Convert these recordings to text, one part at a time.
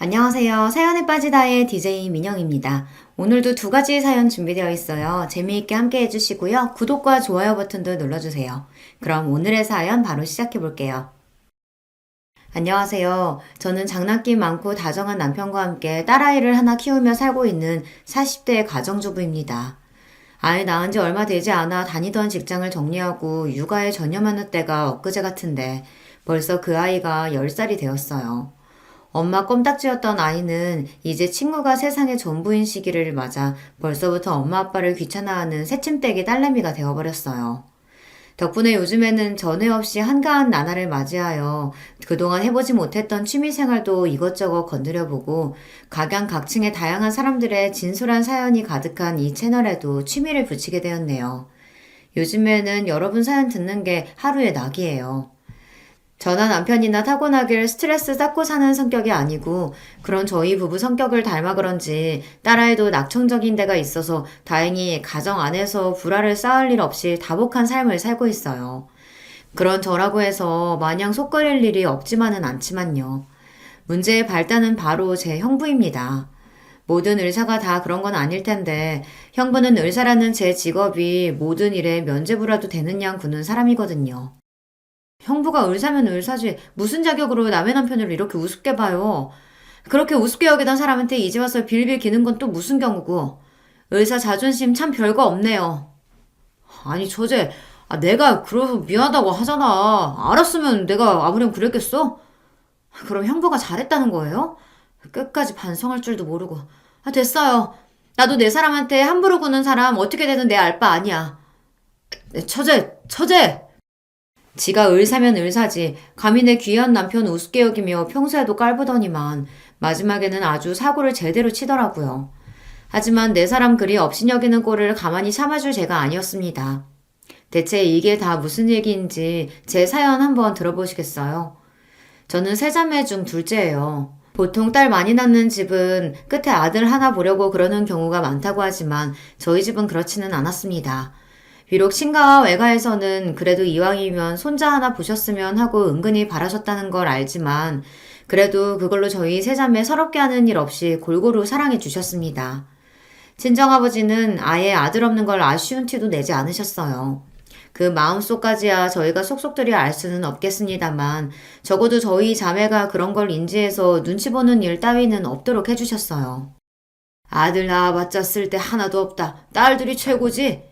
안녕하세요. 사연에 빠지다의 DJ 민영입니다. 오늘도 두 가지 사연 준비되어 있어요. 재미있게 함께 해주시고요. 구독과 좋아요 버튼도 눌러주세요. 그럼 오늘의 사연 바로 시작해 볼게요. 안녕하세요. 저는 장난기 많고 다정한 남편과 함께 딸아이를 하나 키우며 살고 있는 40대 가정주부입니다. 아이 낳은 지 얼마 되지 않아 다니던 직장을 정리하고 육아에 전념하는 때가 엊그제 같은데 벌써 그 아이가 10살이 되었어요. 엄마 껌딱지였던 아이는 이제 친구가 세상의 전부인 시기를 맞아 벌써부터 엄마 아빠를 귀찮아하는 새침대기 딸내미가 되어버렸어요. 덕분에 요즘에는 전에 없이 한가한 나날을 맞이하여 그동안 해보지 못했던 취미생활도 이것저것 건드려보고 각양각층의 다양한 사람들의 진솔한 사연이 가득한 이 채널에도 취미를 붙이게 되었네요. 요즘에는 여러분 사연 듣는 게 하루의 낙이에요. 저나 남편이나 타고나길 스트레스 쌓고 사는 성격이 아니고 그런 저희 부부 성격을 닮아 그런지 딸아이도 낙천적인 데가 있어서 다행히 가정 안에서 불화를 쌓을 일 없이 다복한 삶을 살고 있어요. 그런 저라고 해서 마냥 속 끓일 일이 없지만은 않지만요. 문제의 발단은 바로 제 형부입니다. 모든 의사가 다 그런 건 아닐 텐데 형부는 의사라는 제 직업이 모든 일에 면죄부라도 되는 양 구는 사람이거든요. 형부가 의사면 의사지 무슨 자격으로 남의 남편을 이렇게 우습게 봐요. 그렇게 우습게 여기던 사람한테 이제 와서 빌빌 기는 건 또 무슨 경우고. 의사 자존심 참 별거 없네요. 아니 처제, 내가 그래서 미안하다고 하잖아. 알았으면 내가 아무렴 그랬겠어? 그럼 형부가 잘했다는 거예요? 끝까지 반성할 줄도 모르고. 됐어요. 나도 내 사람한테 함부로 구는 사람 어떻게 되든 내 알 바 아니야. 처제! 지가 을사면 을사지 감히 내 귀한 남편 우습게 여기며 평소에도 깔보더니만 마지막에는 아주 사고를 제대로 치더라고요. 하지만 내 사람 그리 업신여기는 꼴을 가만히 참아줄 제가 아니었습니다. 대체 이게 다 무슨 얘기인지 제 사연 한번 들어보시겠어요? 저는 세 자매 중 둘째예요. 보통 딸 많이 낳는 집은 끝에 아들 하나 보려고 그러는 경우가 많다고 하지만 저희 집은 그렇지는 않았습니다. 비록 친가와 외가에서는 그래도 이왕이면 손자 하나 보셨으면 하고 은근히 바라셨다는 걸 알지만 그래도 그걸로 저희 세자매 서럽게 하는 일 없이 골고루 사랑해 주셨습니다. 친정아버지는 아예 아들 없는 걸 아쉬운 티도 내지 않으셨어요. 그 마음속까지야 저희가 속속들이 알 수는 없겠습니다만 적어도 저희 자매가 그런 걸 인지해서 눈치 보는 일 따위는 없도록 해주셨어요. 아들 낳아봤자 쓸데 하나도 없다. 딸들이 최고지.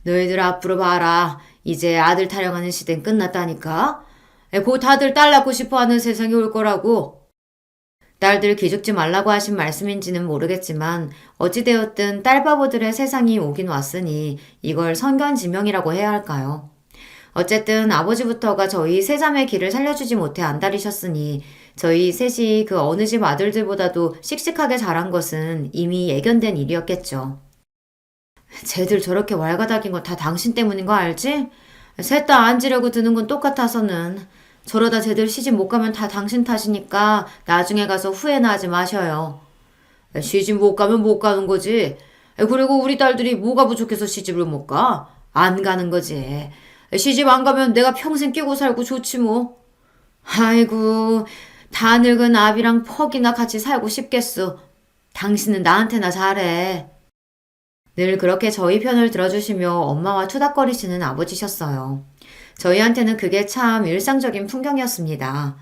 너희들 앞으로 봐라. 이제 아들 타령하는 시대는 끝났다니까. 곧 다들 딸 낳고 싶어하는 세상이 올 거라고. 딸들 기죽지 말라고 하신 말씀인지는 모르겠지만 어찌되었든 딸바보들의 세상이 오긴 왔으니 이걸 선견지명이라고 해야 할까요? 어쨌든 아버지부터가 저희 세자매 길을 살려주지 못해 안달이셨으니 저희 셋이 그 어느 집 아들들보다도 씩씩하게 자란 것은 이미 예견된 일이었겠죠. 쟤들 저렇게 왈가닥인 거 다 당신 때문인 거 알지? 셋 다 앉으려고 드는 건 똑같아서는. 저러다 쟤들 시집 못 가면 다 당신 탓이니까 나중에 가서 후회나 하지 마셔요. 시집 못 가면 못 가는 거지. 그리고 우리 딸들이 뭐가 부족해서 시집을 못 가? 안 가는 거지. 시집 안 가면 내가 평생 끼고 살고 좋지 뭐. 아이고, 다 늙은 아비랑 퍽이나 같이 살고 싶겠어. 당신은 나한테나 잘해. 늘 그렇게 저희 편을 들어주시며 엄마와 투닥거리시는 아버지셨어요. 저희한테는 그게 참 일상적인 풍경이었습니다.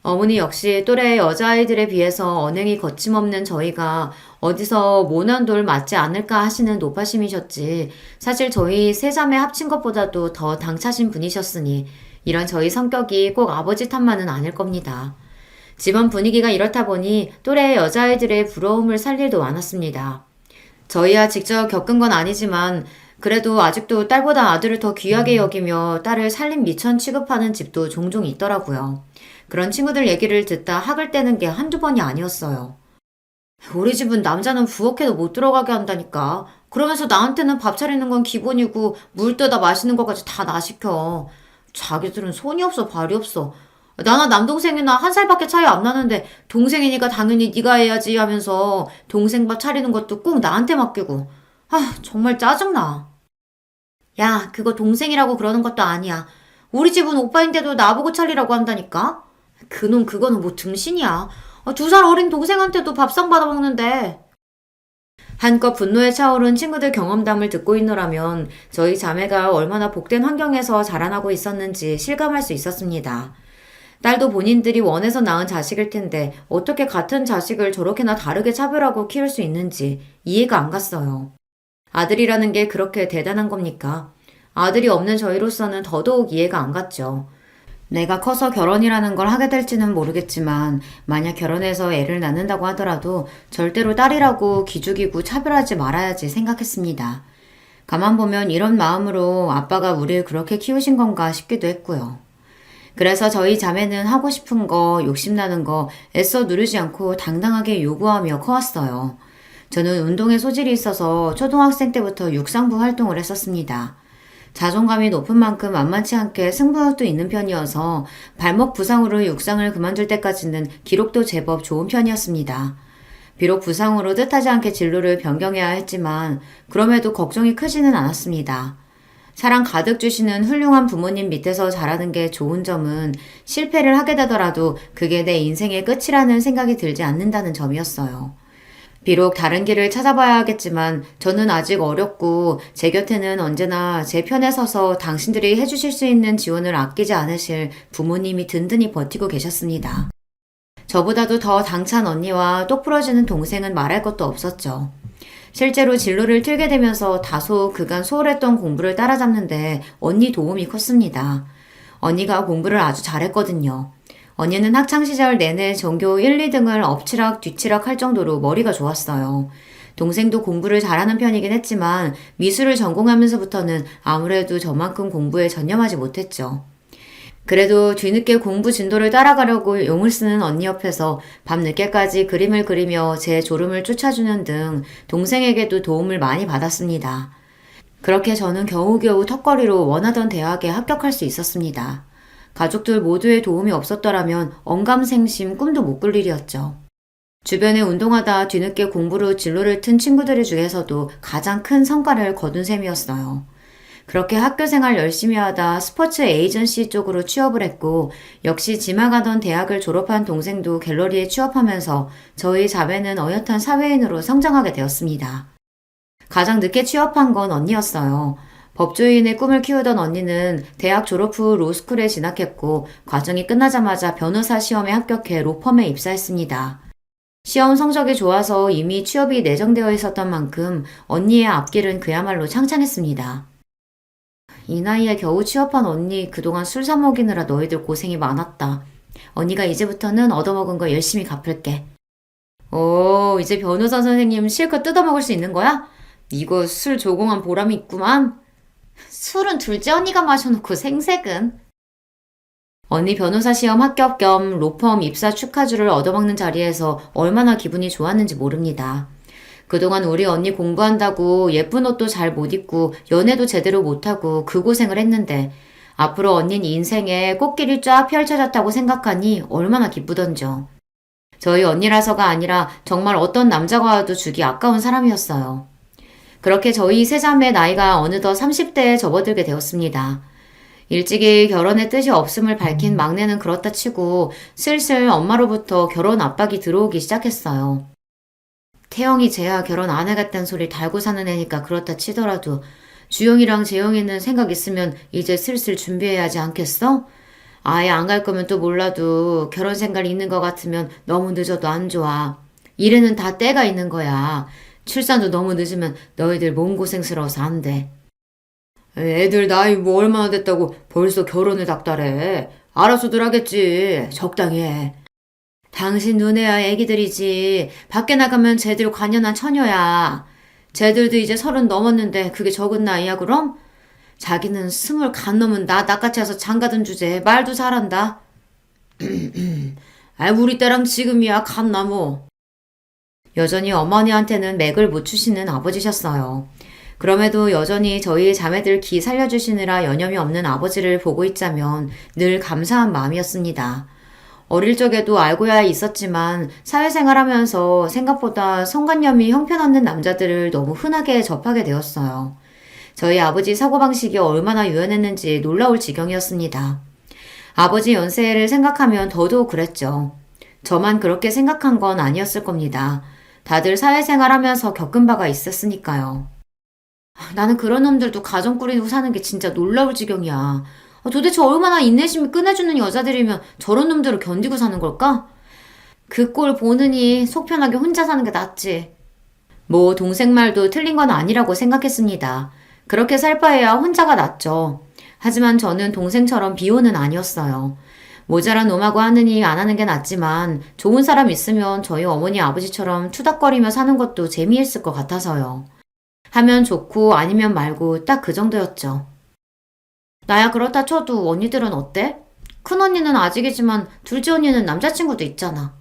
어머니 역시 또래 여자아이들에 비해서 언행이 거침없는 저희가 어디서 모난 돌 맞지 않을까 하시는 노파심이셨지 사실 저희 세 자매 합친 것보다도 더 당차신 분이셨으니 이런 저희 성격이 꼭 아버지 탓만은 아닐 겁니다. 집안 분위기가 이렇다 보니 또래 여자아이들의 부러움을 살 일도 많았습니다. 저희야 직접 겪은 건 아니지만 그래도 아직도 딸보다 아들을 더 귀하게 여기며 딸을 살림 미천 취급하는 집도 종종 있더라고요. 그런 친구들 얘기를 듣다 학을 떼는 게 한두 번이 아니었어요. 우리 집은 남자는 부엌에도 못 들어가게 한다니까. 그러면서 나한테는 밥 차리는 건 기본이고 물 떠다 마시는 것까지 다 나 시켜. 자기들은 손이 없어 발이 없어. 나나 남동생이나 한 살밖에 차이 안 나는데 동생이니까 당연히 네가 해야지 하면서 동생 밥 차리는 것도 꼭 나한테 맡기고. 정말 짜증나. 야, 그거 동생이라고 그러는 것도 아니야. 우리 집은 오빠인데도 나보고 차리라고 한다니까? 그놈 그거는 뭐 등신이야. 2살 어린 동생한테도 밥상 받아먹는데. 한껏 분노에 차오른 친구들 경험담을 듣고 있노라면 저희 자매가 얼마나 복된 환경에서 자라나고 있었는지 실감할 수 있었습니다. 딸도 본인들이 원해서 낳은 자식일 텐데 어떻게 같은 자식을 저렇게나 다르게 차별하고 키울 수 있는지 이해가 안 갔어요. 아들이라는 게 그렇게 대단한 겁니까? 아들이 없는 저희로서는 더더욱 이해가 안 갔죠. 내가 커서 결혼이라는 걸 하게 될지는 모르겠지만 만약 결혼해서 애를 낳는다고 하더라도 절대로 딸이라고 기죽이고 차별하지 말아야지 생각했습니다. 가만 보면 이런 마음으로 아빠가 우리를 그렇게 키우신 건가 싶기도 했고요. 그래서 저희 자매는 하고 싶은 거, 욕심나는 거 애써 누르지 않고 당당하게 요구하며 커왔어요. 저는 운동에 소질이 있어서 초등학생 때부터 육상부 활동을 했었습니다. 자존감이 높은 만큼 만만치 않게 승부욕도 있는 편이어서 발목 부상으로 육상을 그만둘 때까지는 기록도 제법 좋은 편이었습니다. 비록 부상으로 뜻하지 않게 진로를 변경해야 했지만 그럼에도 걱정이 크지는 않았습니다. 사랑 가득 주시는 훌륭한 부모님 밑에서 자라는 게 좋은 점은 실패를 하게 되더라도 그게 내 인생의 끝이라는 생각이 들지 않는다는 점이었어요. 비록 다른 길을 찾아봐야 하겠지만 저는 아직 어렸고 제 곁에는 언제나 제 편에 서서 당신들이 해주실 수 있는 지원을 아끼지 않으실 부모님이 든든히 버티고 계셨습니다. 저보다도 더 당찬 언니와 똑 부러지는 동생은 말할 것도 없었죠. 실제로 진로를 틀게 되면서 다소 그간 소홀했던 공부를 따라잡는데 언니 도움이 컸습니다. 언니가 공부를 아주 잘했거든요. 언니는 학창시절 내내 전교 1, 2등을 엎치락 뒤치락 할 정도로 머리가 좋았어요. 동생도 공부를 잘하는 편이긴 했지만 미술을 전공하면서부터는 아무래도 저만큼 공부에 전념하지 못했죠. 그래도 뒤늦게 공부 진도를 따라가려고 용을 쓰는 언니 옆에서 밤늦게까지 그림을 그리며 제 졸음을 쫓아주는 등 동생에게도 도움을 많이 받았습니다. 그렇게 저는 겨우겨우 턱걸이로 원하던 대학에 합격할 수 있었습니다. 가족들 모두의 도움이 없었더라면 언감생심 꿈도 못 꿀 일이었죠. 주변에 운동하다 뒤늦게 공부로 진로를 튼 친구들 중에서도 가장 큰 성과를 거둔 셈이었어요. 그렇게 학교 생활 열심히 하다 스포츠 에이전시 쪽으로 취업을 했고 역시 지망하던 대학을 졸업한 동생도 갤러리에 취업하면서 저희 자매는 어엿한 사회인으로 성장하게 되었습니다. 가장 늦게 취업한 건 언니였어요. 법조인의 꿈을 키우던 언니는 대학 졸업 후 로스쿨에 진학했고 과정이 끝나자마자 변호사 시험에 합격해 로펌에 입사했습니다. 시험 성적이 좋아서 이미 취업이 내정되어 있었던 만큼 언니의 앞길은 그야말로 창창했습니다. 이 나이에 겨우 취업한 언니 그동안 술 사 먹이느라 너희들 고생이 많았다. 언니가 이제부터는 얻어먹은 거 열심히 갚을게. 오, 이제 변호사 선생님 실컷 뜯어먹을 수 있는 거야? 이거 술 조공한 보람이 있구만. 술은 둘째 언니가 마셔놓고 생색은. 언니 변호사 시험 합격 겸 로펌 입사 축하주를 얻어먹는 자리에서 얼마나 기분이 좋았는지 모릅니다. 그동안 우리 언니 공부한다고 예쁜 옷도 잘 못 입고 연애도 제대로 못하고 그 고생을 했는데 앞으로 언니는 인생에 꽃길이 쫙 펼쳐졌다고 생각하니 얼마나 기쁘던죠. 저희 언니라서가 아니라 정말 어떤 남자가 와도 주기 아까운 사람이었어요. 그렇게 저희 세자매 나이가 어느덧 30대에 접어들게 되었습니다. 일찍이 결혼의 뜻이 없음을 밝힌 막내는 그렇다 치고 슬슬 엄마로부터 결혼 압박이 들어오기 시작했어요. 태영이 쟤야 결혼 안 하겠다는 소리 달고 사는 애니까 그렇다 치더라도 주영이랑 재영이는 생각 있으면 이제 슬슬 준비해야 하지 않겠어? 아예 안 갈 거면 또 몰라도 결혼 생각 있는 것 같으면 너무 늦어도 안 좋아. 일에는 다 때가 있는 거야. 출산도 너무 늦으면 너희들 몸고생스러워서 안 돼. 애들 나이 뭐 얼마나 됐다고 벌써 결혼을 닥달해. 알아서들 하겠지. 적당히 해. 당신 눈에야 애기들이지. 밖에 나가면 쟤들 관연한 처녀야. 쟤들도 이제 30 넘었는데 그게 적은 나이야 그럼? 자기는 20 간 넘은 나 낚아채 서 장가든 주제 말도 잘한다. 아 우리 때랑 지금이야 감나무. 여전히 어머니한테는 맥을 못 추시는 아버지셨어요. 그럼에도 여전히 저희 자매들 기 살려주시느라 여념이 없는 아버지를 보고 있자면 늘 감사한 마음이었습니다. 어릴 적에도 알고야 있었지만 사회생활하면서 생각보다 성관념이 형편없는 남자들을 너무 흔하게 접하게 되었어요. 저희 아버지 사고방식이 얼마나 유연했는지 놀라울 지경이었습니다. 아버지 연세를 생각하면 더더욱 그랬죠. 저만 그렇게 생각한 건 아니었을 겁니다. 다들 사회생활 하면서 겪은 바가 있었으니까요. 나는 그런 놈들도 가정 꾸리고 사는 게 진짜 놀라울 지경이야. 도대체 얼마나 인내심이 끝내주는 여자들이면 저런 놈들을 견디고 사는 걸까? 그 꼴 보느니 속 편하게 혼자 사는 게 낫지. 뭐 동생 말도 틀린 건 아니라고 생각했습니다. 그렇게 살 바에야 혼자가 낫죠. 하지만 저는 동생처럼 비호는 아니었어요. 모자란 놈하고 하느니 안 하는 게 낫지만 좋은 사람 있으면 저희 어머니 아버지처럼 투닥거리며 사는 것도 재미있을 것 같아서요. 하면 좋고 아니면 말고 딱 그 정도였죠. 나야 그렇다 쳐도 언니들은 어때? 큰언니는 아직이지만 둘째 언니는 남자친구도 있잖아.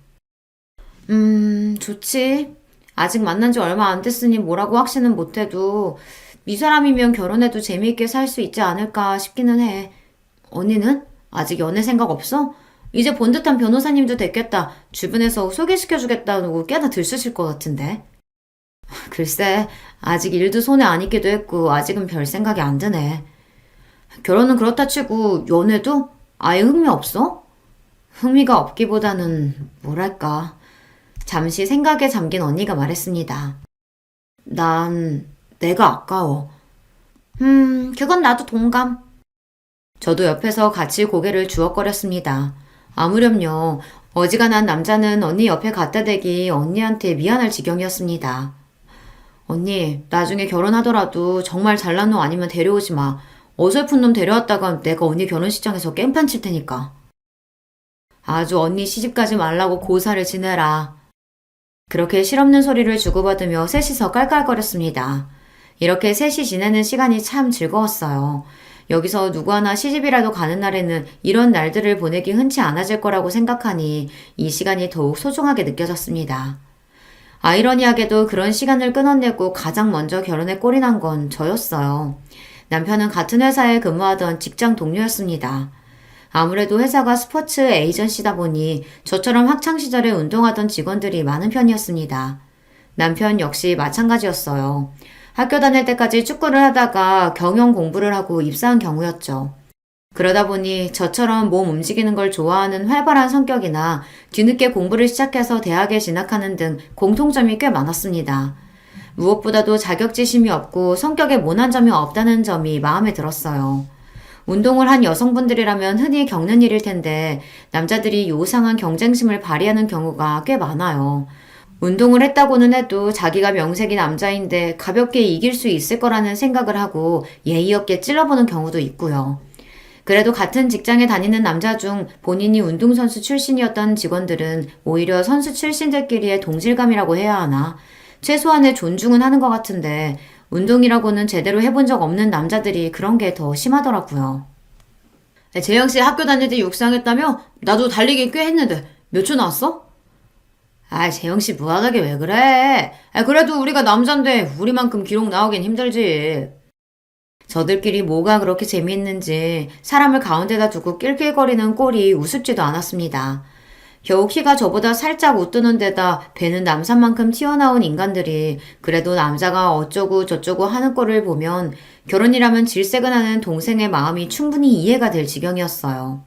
좋지. 아직 만난 지 얼마 안 됐으니 뭐라고 확신은 못해도 이 사람이면 결혼해도 재미있게 살 수 있지 않을까 싶기는 해. 언니는? 아직 연애 생각 없어? 이제 본 듯한 변호사님도 됐겠다. 주변에서 소개시켜주겠다고 꽤나 들쑤실 것 같은데. 글쎄, 아직 일도 손에 안 익기도 했고 아직은 별 생각이 안 드네. 결혼은 그렇다 치고 연애도? 아예 흥미 없어? 흥미가 없기보다는 뭐랄까. 잠시 생각에 잠긴 언니가 말했습니다. 난 내가 아까워. 그건 나도 동감. 저도 옆에서 같이 고개를 주걱거렸습니다. 아무렴요. 어지간한 남자는 언니 옆에 갖다 대기 언니한테 미안할 지경이었습니다. 언니, 나중에 결혼하더라도 정말 잘난 놈 아니면 데려오지 마. 어설픈 놈 데려왔다가 내가 언니 결혼식장에서 깽판 칠 테니까. 아주 언니 시집가지 말라고 고사를 지내라. 그렇게 실없는 소리를 주고받으며 셋이서 깔깔거렸습니다. 이렇게 셋이 지내는 시간이 참 즐거웠어요. 여기서 누구 하나 시집이라도 가는 날에는 이런 날들을 보내기 흔치 않아질 거라고 생각하니 이 시간이 더욱 소중하게 느껴졌습니다. 아이러니하게도 그런 시간을 끊어내고 가장 먼저 결혼에 꼴이 난 건 저였어요. 남편은 같은 회사에 근무하던 직장 동료였습니다. 아무래도 회사가 스포츠 에이전시다 보니 저처럼 학창시절에 운동하던 직원들이 많은 편이었습니다. 남편 역시 마찬가지였어요. 학교 다닐 때까지 축구를 하다가 경영 공부를 하고 입사한 경우였죠. 그러다 보니 저처럼 몸 움직이는 걸 좋아하는 활발한 성격이나 뒤늦게 공부를 시작해서 대학에 진학하는 등 공통점이 꽤 많았습니다. 무엇보다도 자격지심이 없고 성격에 모난 점이 없다는 점이 마음에 들었어요. 운동을 한 여성분들이라면 흔히 겪는 일일 텐데 남자들이 요상한 경쟁심을 발휘하는 경우가 꽤 많아요. 운동을 했다고는 해도 자기가 명색이 남자인데 가볍게 이길 수 있을 거라는 생각을 하고 예의 없게 찔러보는 경우도 있고요. 그래도 같은 직장에 다니는 남자 중 본인이 운동선수 출신이었던 직원들은 오히려 선수 출신들끼리의 동질감이라고 해야 하나? 최소한의 존중은 하는 것 같은데 운동이라고는 제대로 해본 적 없는 남자들이 그런 게 더 심하더라고요. 재영씨 학교 다닐 때 육상했다며? 나도 달리기 꽤 했는데 몇 초 나왔어? 재영씨 무한하게 왜 그래? 그래도 우리가 남잔데 우리만큼 기록 나오긴 힘들지. 저들끼리 뭐가 그렇게 재미있는지 사람을 가운데다 두고 낄낄거리는 꼴이 우습지도 않았습니다. 겨우 키가 저보다 살짝 웃드는 데다 배는 남산만큼 튀어나온 인간들이 그래도 남자가 어쩌고 저쩌고 하는 꼴을 보면 결혼이라면 질색은하는 동생의 마음이 충분히 이해가 될 지경이었어요.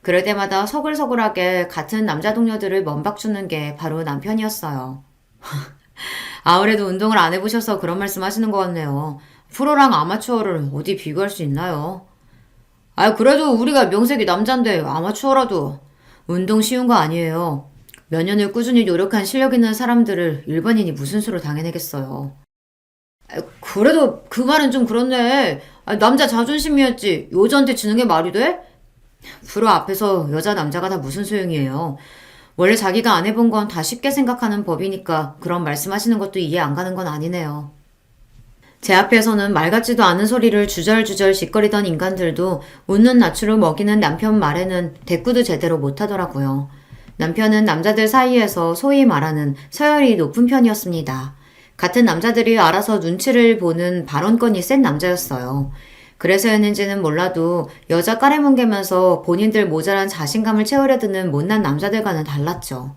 그럴 때마다 서글서글하게 같은 남자 동료들을 먼박주는 게 바로 남편이었어요. 아무래도 운동을 안 해보셔서 그런 말씀 하시는 것 같네요. 프로랑 아마추어를 어디 비교할 수 있나요? 그래도 우리가 명색이 남잔데 아마추어라도 운동 쉬운 거 아니에요. 몇 년을 꾸준히 노력한 실력 있는 사람들을 일반인이 무슨 수로 당해내겠어요. 그래도 그 말은 좀 그렇네. 남자 자존심이었지 여자한테 지는 게 말이 돼? 프로 앞에서 여자 남자가 다 무슨 소용이에요. 원래 자기가 안 해본 건 다 쉽게 생각하는 법이니까 그런 말씀하시는 것도 이해 안 가는 건 아니네요. 제 앞에서는 말 같지도 않은 소리를 주절주절 짓거리던 인간들도 웃는 낯으로 먹이는 남편 말에는 대꾸도 제대로 못하더라고요. 남편은 남자들 사이에서 소위 말하는 서열이 높은 편이었습니다. 같은 남자들이 알아서 눈치를 보는 발언권이 센 남자였어요. 그래서였는지는 몰라도 여자 까레뭉개면서 본인들 모자란 자신감을 채우려 드는 못난 남자들과는 달랐죠.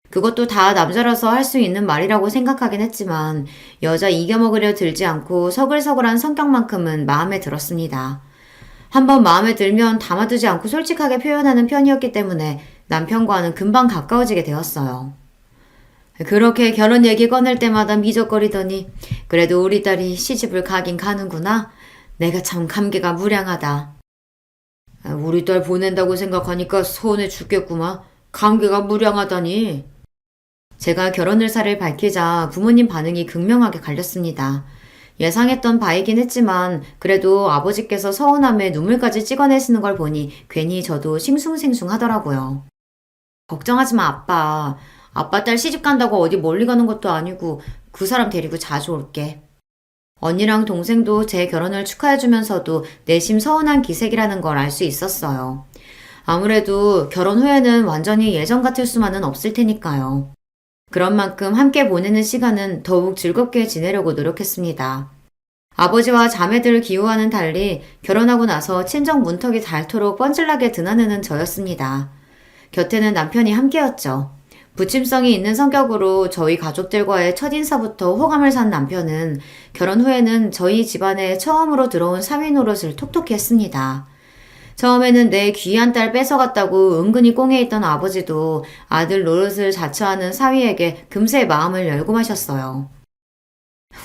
그것도 다 남자라서 할 수 있는 말이라고 생각하긴 했지만 여자 이겨먹으려 들지 않고 서글서글한 성격만큼은 마음에 들었습니다. 한번 마음에 들면 담아두지 않고 솔직하게 표현하는 편이었기 때문에 남편과는 금방 가까워지게 되었어요. 그렇게 결혼 얘기 꺼낼 때마다 미적거리더니 그래도 우리 딸이 시집을 가긴 가는구나. 내가 참 감개가 무량하다. 우리 딸 보낸다고 생각하니까 서운해 죽겠구만. 감개가 무량하다니. 제가 결혼 의사를 밝히자 부모님 반응이 극명하게 갈렸습니다. 예상했던 바이긴 했지만 그래도 아버지께서 서운함에 눈물까지 찍어내시는 걸 보니 괜히 저도 싱숭생숭하더라고요. 걱정하지 마, 아빠. 아빠 딸 시집 간다고 어디 멀리 가는 것도 아니고 그 사람 데리고 자주 올게. 언니랑 동생도 제 결혼을 축하해주면서도 내심 서운한 기색이라는 걸 알 수 있었어요. 아무래도 결혼 후에는 완전히 예전 같을 수만은 없을 테니까요. 그런 만큼 함께 보내는 시간은 더욱 즐겁게 지내려고 노력했습니다. 아버지와 자매들을 기우와는 달리 결혼하고 나서 친정 문턱이 닳도록 뻔질나게 드나드는 저였습니다. 곁에는 남편이 함께였죠. 부침성이 있는 성격으로 저희 가족들과의 첫인사부터 호감을 산 남편은 결혼 후에는 저희 집안에 처음으로 들어온 사위 노릇을 톡톡히 했습니다. 처음에는 내 귀한 딸 뺏어갔다고 은근히 꽁해있던 아버지도 아들 노릇을 자처하는 사위에게 금세 마음을 열고 마셨어요.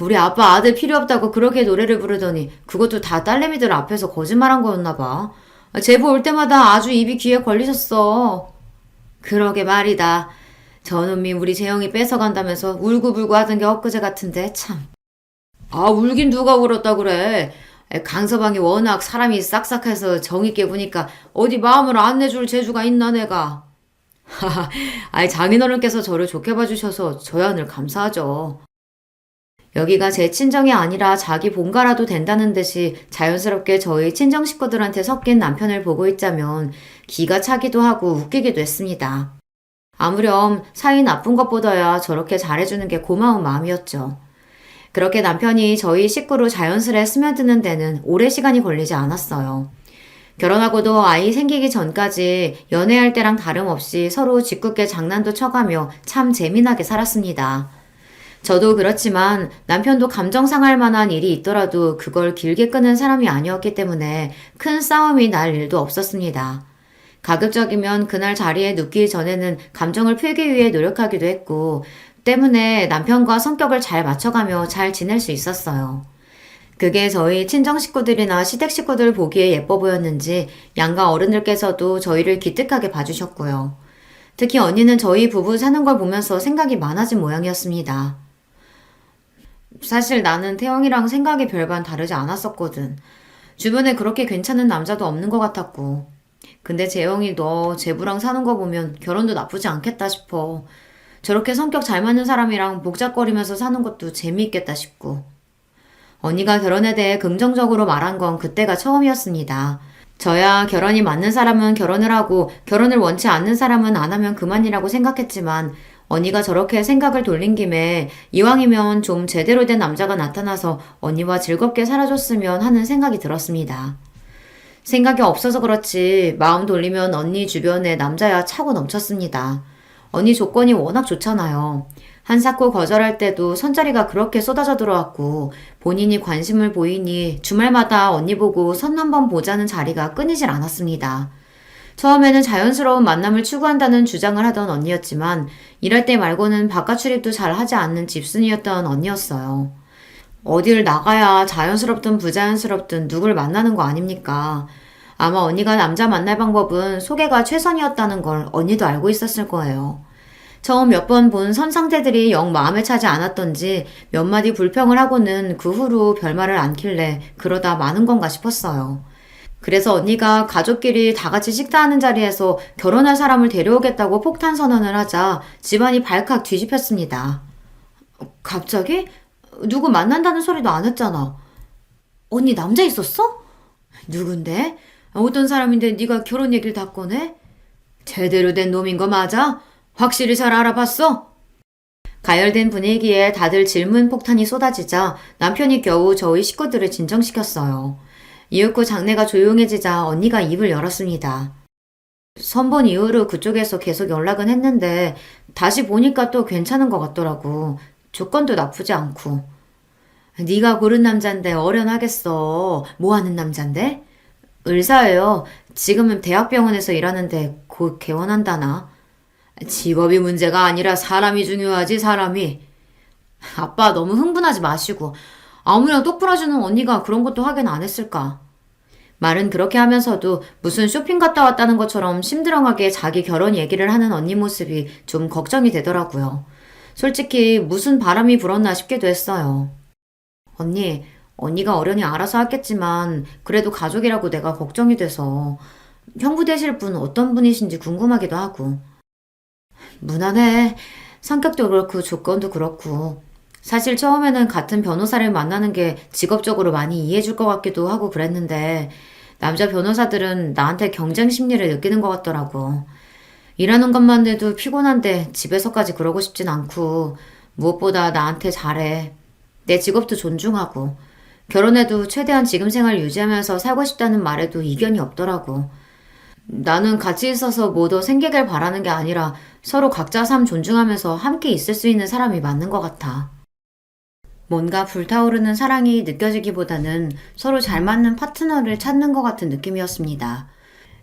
우리 아빠 아들 필요 없다고 그렇게 노래를 부르더니 그것도 다 딸내미들 앞에서 거짓말한 거였나 봐. 제보 올 때마다 아주 입이 귀에 걸리셨어. 그러게 말이다. 저놈이 우리 재영이 뺏어간다면서 울고불고 하던 게 엊그제 같은데 참. 울긴 누가 울었다 그래. 강서방이 워낙 사람이 싹싹해서 정있게 구니까 어디 마음을 안 내줄 재주가 있나 내가. 장인어른께서 저를 좋게 봐주셔서 저야 늘 감사하죠. 여기가 제 친정이 아니라 자기 본가라도 된다는 듯이 자연스럽게 저희 친정 식구들한테 섞인 남편을 보고 있자면 기가 차기도 하고 웃기기도 했습니다. 아무렴 사이 나쁜 것보다야 저렇게 잘해주는 게 고마운 마음이었죠. 그렇게 남편이 저희 식구로 자연스레 스며드는 데는 오래 시간이 걸리지 않았어요. 결혼하고도 아이 생기기 전까지 연애할 때랑 다름없이 서로 짓궂게 장난도 쳐가며 참 재미나게 살았습니다. 저도 그렇지만 남편도 감정 상할 만한 일이 있더라도 그걸 길게 끄는 사람이 아니었기 때문에 큰 싸움이 날 일도 없었습니다. 가급적이면 그날 자리에 눕기 전에는 감정을 풀기 위해 노력하기도 했고 때문에 남편과 성격을 잘 맞춰가며 잘 지낼 수 있었어요. 그게 저희 친정 식구들이나 시댁 식구들 보기에 예뻐 보였는지 양가 어른들께서도 저희를 기특하게 봐주셨고요. 특히 언니는 저희 부부 사는 걸 보면서 생각이 많아진 모양이었습니다. 사실 나는 태영이랑 생각이 별반 다르지 않았었거든. 주변에 그렇게 괜찮은 남자도 없는 것 같았고. 근데 재영이 너 제부랑 사는 거 보면 결혼도 나쁘지 않겠다 싶어. 저렇게 성격 잘 맞는 사람이랑 복잡거리면서 사는 것도 재미있겠다 싶고. 언니가 결혼에 대해 긍정적으로 말한 건 그때가 처음이었습니다. 저야 결혼이 맞는 사람은 결혼을 하고 결혼을 원치 않는 사람은 안 하면 그만이라고 생각했지만 언니가 저렇게 생각을 돌린 김에 이왕이면 좀 제대로 된 남자가 나타나서 언니와 즐겁게 살아줬으면 하는 생각이 들었습니다. 생각이 없어서 그렇지 마음 돌리면 언니 주변에 남자야 차고 넘쳤습니다. 언니 조건이 워낙 좋잖아요. 한사코 거절할 때도 선자리가 그렇게 쏟아져 들어왔고 본인이 관심을 보이니 주말마다 언니 보고 선 한번 보자는 자리가 끊이질 않았습니다. 처음에는 자연스러운 만남을 추구한다는 주장을 하던 언니였지만 일할 때 말고는 바깥 출입도 잘 하지 않는 집순이였던 언니였어요. 어딜 나가야 자연스럽든 부자연스럽든 누굴 만나는 거 아닙니까? 아마 언니가 남자 만날 방법은 소개가 최선이었다는 걸 언니도 알고 있었을 거예요. 처음 몇 번 본 선상태들이 영 마음에 차지 않았던지 몇 마디 불평을 하고는 그 후로 별말을 않길래 그러다 마는 건가 싶었어요. 그래서 언니가 가족끼리 다 같이 식사하는 자리에서 결혼할 사람을 데려오겠다고 폭탄 선언을 하자 집안이 발칵 뒤집혔습니다. 갑자기? 누구 만난다는 소리도 안 했잖아. 언니 남자 있었어? 누군데? 어떤 사람인데 네가 결혼 얘기를 다 꺼내? 제대로 된 놈인 거 맞아? 확실히 잘 알아봤어? 가열된 분위기에 다들 질문 폭탄이 쏟아지자 남편이 겨우 저희 식구들을 진정시켰어요. 이윽고 장내가 조용해지자 언니가 입을 열었습니다. 선본 이후로 그쪽에서 계속 연락은 했는데 다시 보니까 또 괜찮은 것 같더라고. 조건도 나쁘지 않고. 네가 고른 남잔데 어련하겠어. 뭐 하는 남잔데? 의사예요. 지금은 대학병원에서 일하는데 곧 개원한다나? 직업이 문제가 아니라 사람이 중요하지, 사람이. 아빠 너무 흥분하지 마시고. 아무렴 똑부러지는 언니가 그런 것도 하긴 안 했을까? 말은 그렇게 하면서도 무슨 쇼핑 갔다 왔다는 것처럼 심드렁하게 자기 결혼 얘기를 하는 언니 모습이 좀 걱정이 되더라고요. 솔직히 무슨 바람이 불었나 싶기도 했어요. 언니가 어련히 알아서 하겠지만 그래도 가족이라고 내가 걱정이 돼서 형부 되실 분 어떤 분이신지 궁금하기도 하고. 무난해. 성격도 그렇고 조건도 그렇고. 사실 처음에는 같은 변호사를 만나는 게 직업적으로 많이 이해해줄 것 같기도 하고 그랬는데 남자 변호사들은 나한테 경쟁 심리를 느끼는 것 같더라고. 일하는 것만 해도 피곤한데 집에서까지 그러고 싶진 않고 무엇보다 나한테 잘해. 내 직업도 존중하고 결혼해도 최대한 지금 생활 유지하면서 살고 싶다는 말에도 이견이 없더라고. 나는 같이 있어서 뭐 더 생기길 바라는 게 아니라 서로 각자 삶 존중하면서 함께 있을 수 있는 사람이 맞는 것 같아. 뭔가 불타오르는 사랑이 느껴지기보다는 서로 잘 맞는 파트너를 찾는 것 같은 느낌이었습니다.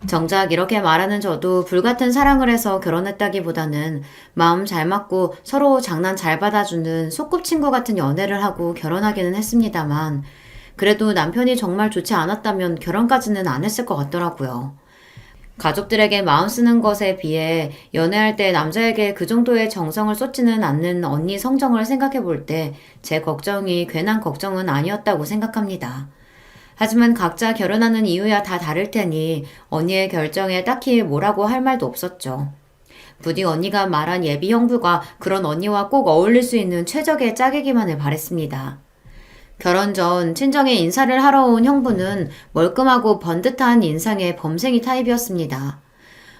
정작 이렇게 말하는 저도 불같은 사랑을 해서 결혼했다기보다는 마음 잘 맞고 서로 장난 잘 받아주는 소꿉친구 같은 연애를 하고 결혼하기는 했습니다만 그래도 남편이 정말 좋지 않았다면 결혼까지는 안 했을 것 같더라고요. 가족들에게 마음 쓰는 것에 비해 연애할 때 남자에게 그 정도의 정성을 쏟지는 않는 언니 성정을 생각해 볼 때 제 걱정이 괜한 걱정은 아니었다고 생각합니다. 하지만 각자 결혼하는 이유야 다 다를 테니 언니의 결정에 딱히 뭐라고 할 말도 없었죠. 부디 언니가 말한 예비 형부가 그런 언니와 꼭 어울릴 수 있는 최적의 짝이기만을 바랬습니다. 결혼 전 친정에 인사를 하러 온 형부는 멀끔하고 번듯한 인상의 범생이 타입이었습니다.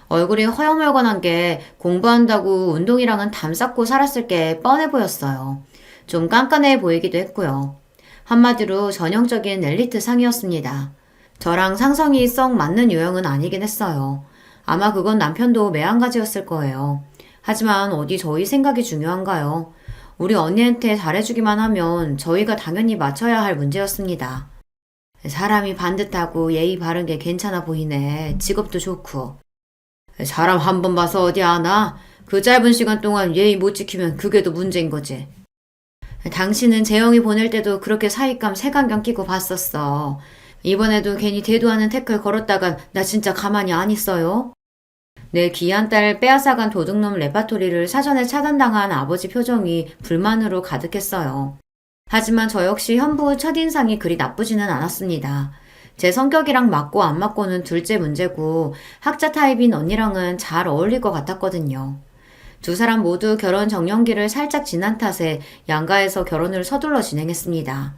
얼굴이 허여멀건한 게 공부한다고 운동이랑은 담쌓고 살았을 게 뻔해 보였어요. 좀 깐깐해 보이기도 했고요. 한마디로 전형적인 엘리트 상이었습니다. 저랑 상성이 썩 맞는 유형은 아니긴 했어요. 아마 그건 남편도 매한가지였을 거예요. 하지만 어디 저희 생각이 중요한가요? 우리 언니한테 잘해주기만 하면 저희가 당연히 맞춰야 할 문제였습니다. 사람이 반듯하고 예의 바른 게 괜찮아 보이네. 직업도 좋고. 사람 한 번 봐서 어디 아나? 그 짧은 시간 동안 예의 못 지키면 그게 더 문제인 거지. 당신은 재영이 보낼 때도 그렇게 사윗감 색안경 끼고 봤었어. 이번에도 괜히 대도하는 태클 걸었다간 나 진짜 가만히 안 있어요. 내 귀한 딸 빼앗아간 도둑놈 레파토리를 사전에 차단당한 아버지 표정이 불만으로 가득했어요. 하지만 저 역시 현부 첫인상이 그리 나쁘지는 않았습니다. 제 성격이랑 맞고 안 맞고는 둘째 문제고 학자 타입인 언니랑은 잘 어울릴 것 같았거든요. 두 사람 모두 결혼 정년기를 살짝 지난 탓에 양가에서 결혼을 서둘러 진행했습니다.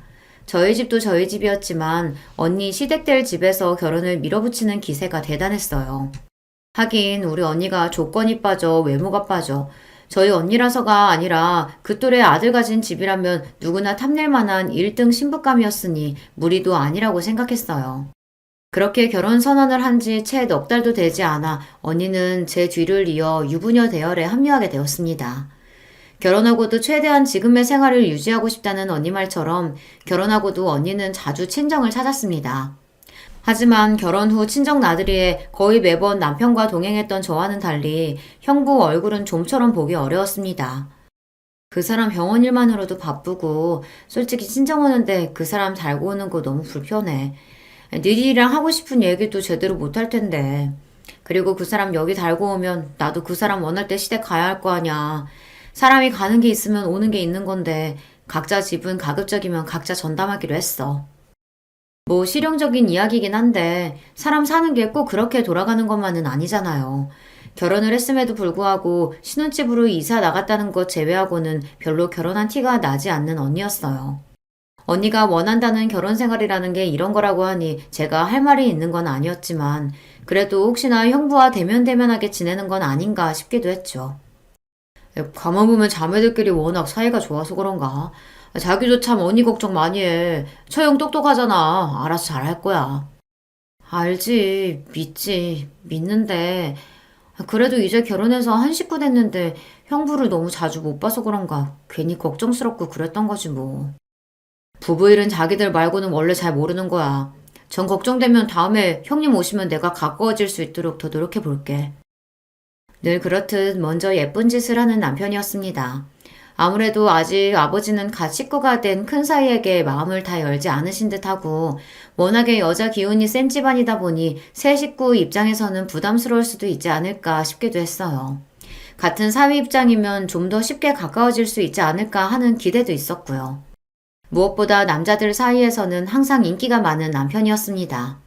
저희 집도 저희 집이었지만 언니 시댁들 집에서 결혼을 밀어붙이는 기세가 대단했어요. 하긴 우리 언니가 조건이 빠져 외모가 빠져 저희 언니라서가 아니라 그 또래 아들 가진 집이라면 누구나 탐낼 만한 1등 신부감이었으니 무리도 아니라고 생각했어요. 그렇게 결혼 선언을 한 지 채 넉 달도 되지 않아 언니는 제 뒤를 이어 유부녀 대열에 합류하게 되었습니다. 결혼하고도 최대한 지금의 생활을 유지하고 싶다는 언니 말처럼 결혼하고도 언니는 자주 친정을 찾았습니다. 하지만 결혼 후 친정 나들이에 거의 매번 남편과 동행했던 저와는 달리 형부 얼굴은 좀처럼 보기 어려웠습니다. 그 사람 병원 일만으로도 바쁘고 솔직히 친정 오는데 그 사람 달고 오는 거 너무 불편해. 니들이랑 하고 싶은 얘기도 제대로 못할 텐데. 그리고 그 사람 여기 달고 오면 나도 그 사람 원할 때 시댁 가야 할 거 아냐. 사람이 가는 게 있으면 오는 게 있는 건데 각자 집은 가급적이면 각자 전담하기로 했어. 뭐 실용적인 이야기긴 한데 사람 사는 게 꼭 그렇게 돌아가는 것만은 아니잖아요. 결혼을 했음에도 불구하고 신혼집으로 이사 나갔다는 것 제외하고는 별로 결혼한 티가 나지 않는 언니였어요. 언니가 원한다는 결혼 생활이라는 게 이런 거라고 하니 제가 할 말이 있는 건 아니었지만 그래도 혹시나 형부와 대면대면하게 지내는 건 아닌가 싶기도 했죠. 가만 보면 자매들끼리 워낙 사이가 좋아서 그런가. 자기도 참 언니 걱정 많이 해. 처형 똑똑하잖아. 알아서 잘할 거야. 알지. 믿지. 믿는데 그래도 이제 결혼해서 한 식구 됐는데 형부를 너무 자주 못 봐서 그런가 괜히 걱정스럽고 그랬던 거지 뭐. 부부 일은 자기들 말고는 원래 잘 모르는 거야. 전 걱정되면 다음에 형님 오시면 내가 가까워질 수 있도록 더 노력해 볼게. 늘 그렇듯 먼저 예쁜 짓을 하는 남편이었습니다. 아무래도 아직 아버지는 갓 식구가 된 큰 사이에게 마음을 다 열지 않으신 듯하고 워낙에 여자 기운이 센 집안이다 보니 새 식구 입장에서는 부담스러울 수도 있지 않을까 싶기도 했어요. 같은 사위 입장이면 좀 더 쉽게 가까워질 수 있지 않을까 하는 기대도 있었고요. 무엇보다 남자들 사이에서는 항상 인기가 많은 남편이었습니다.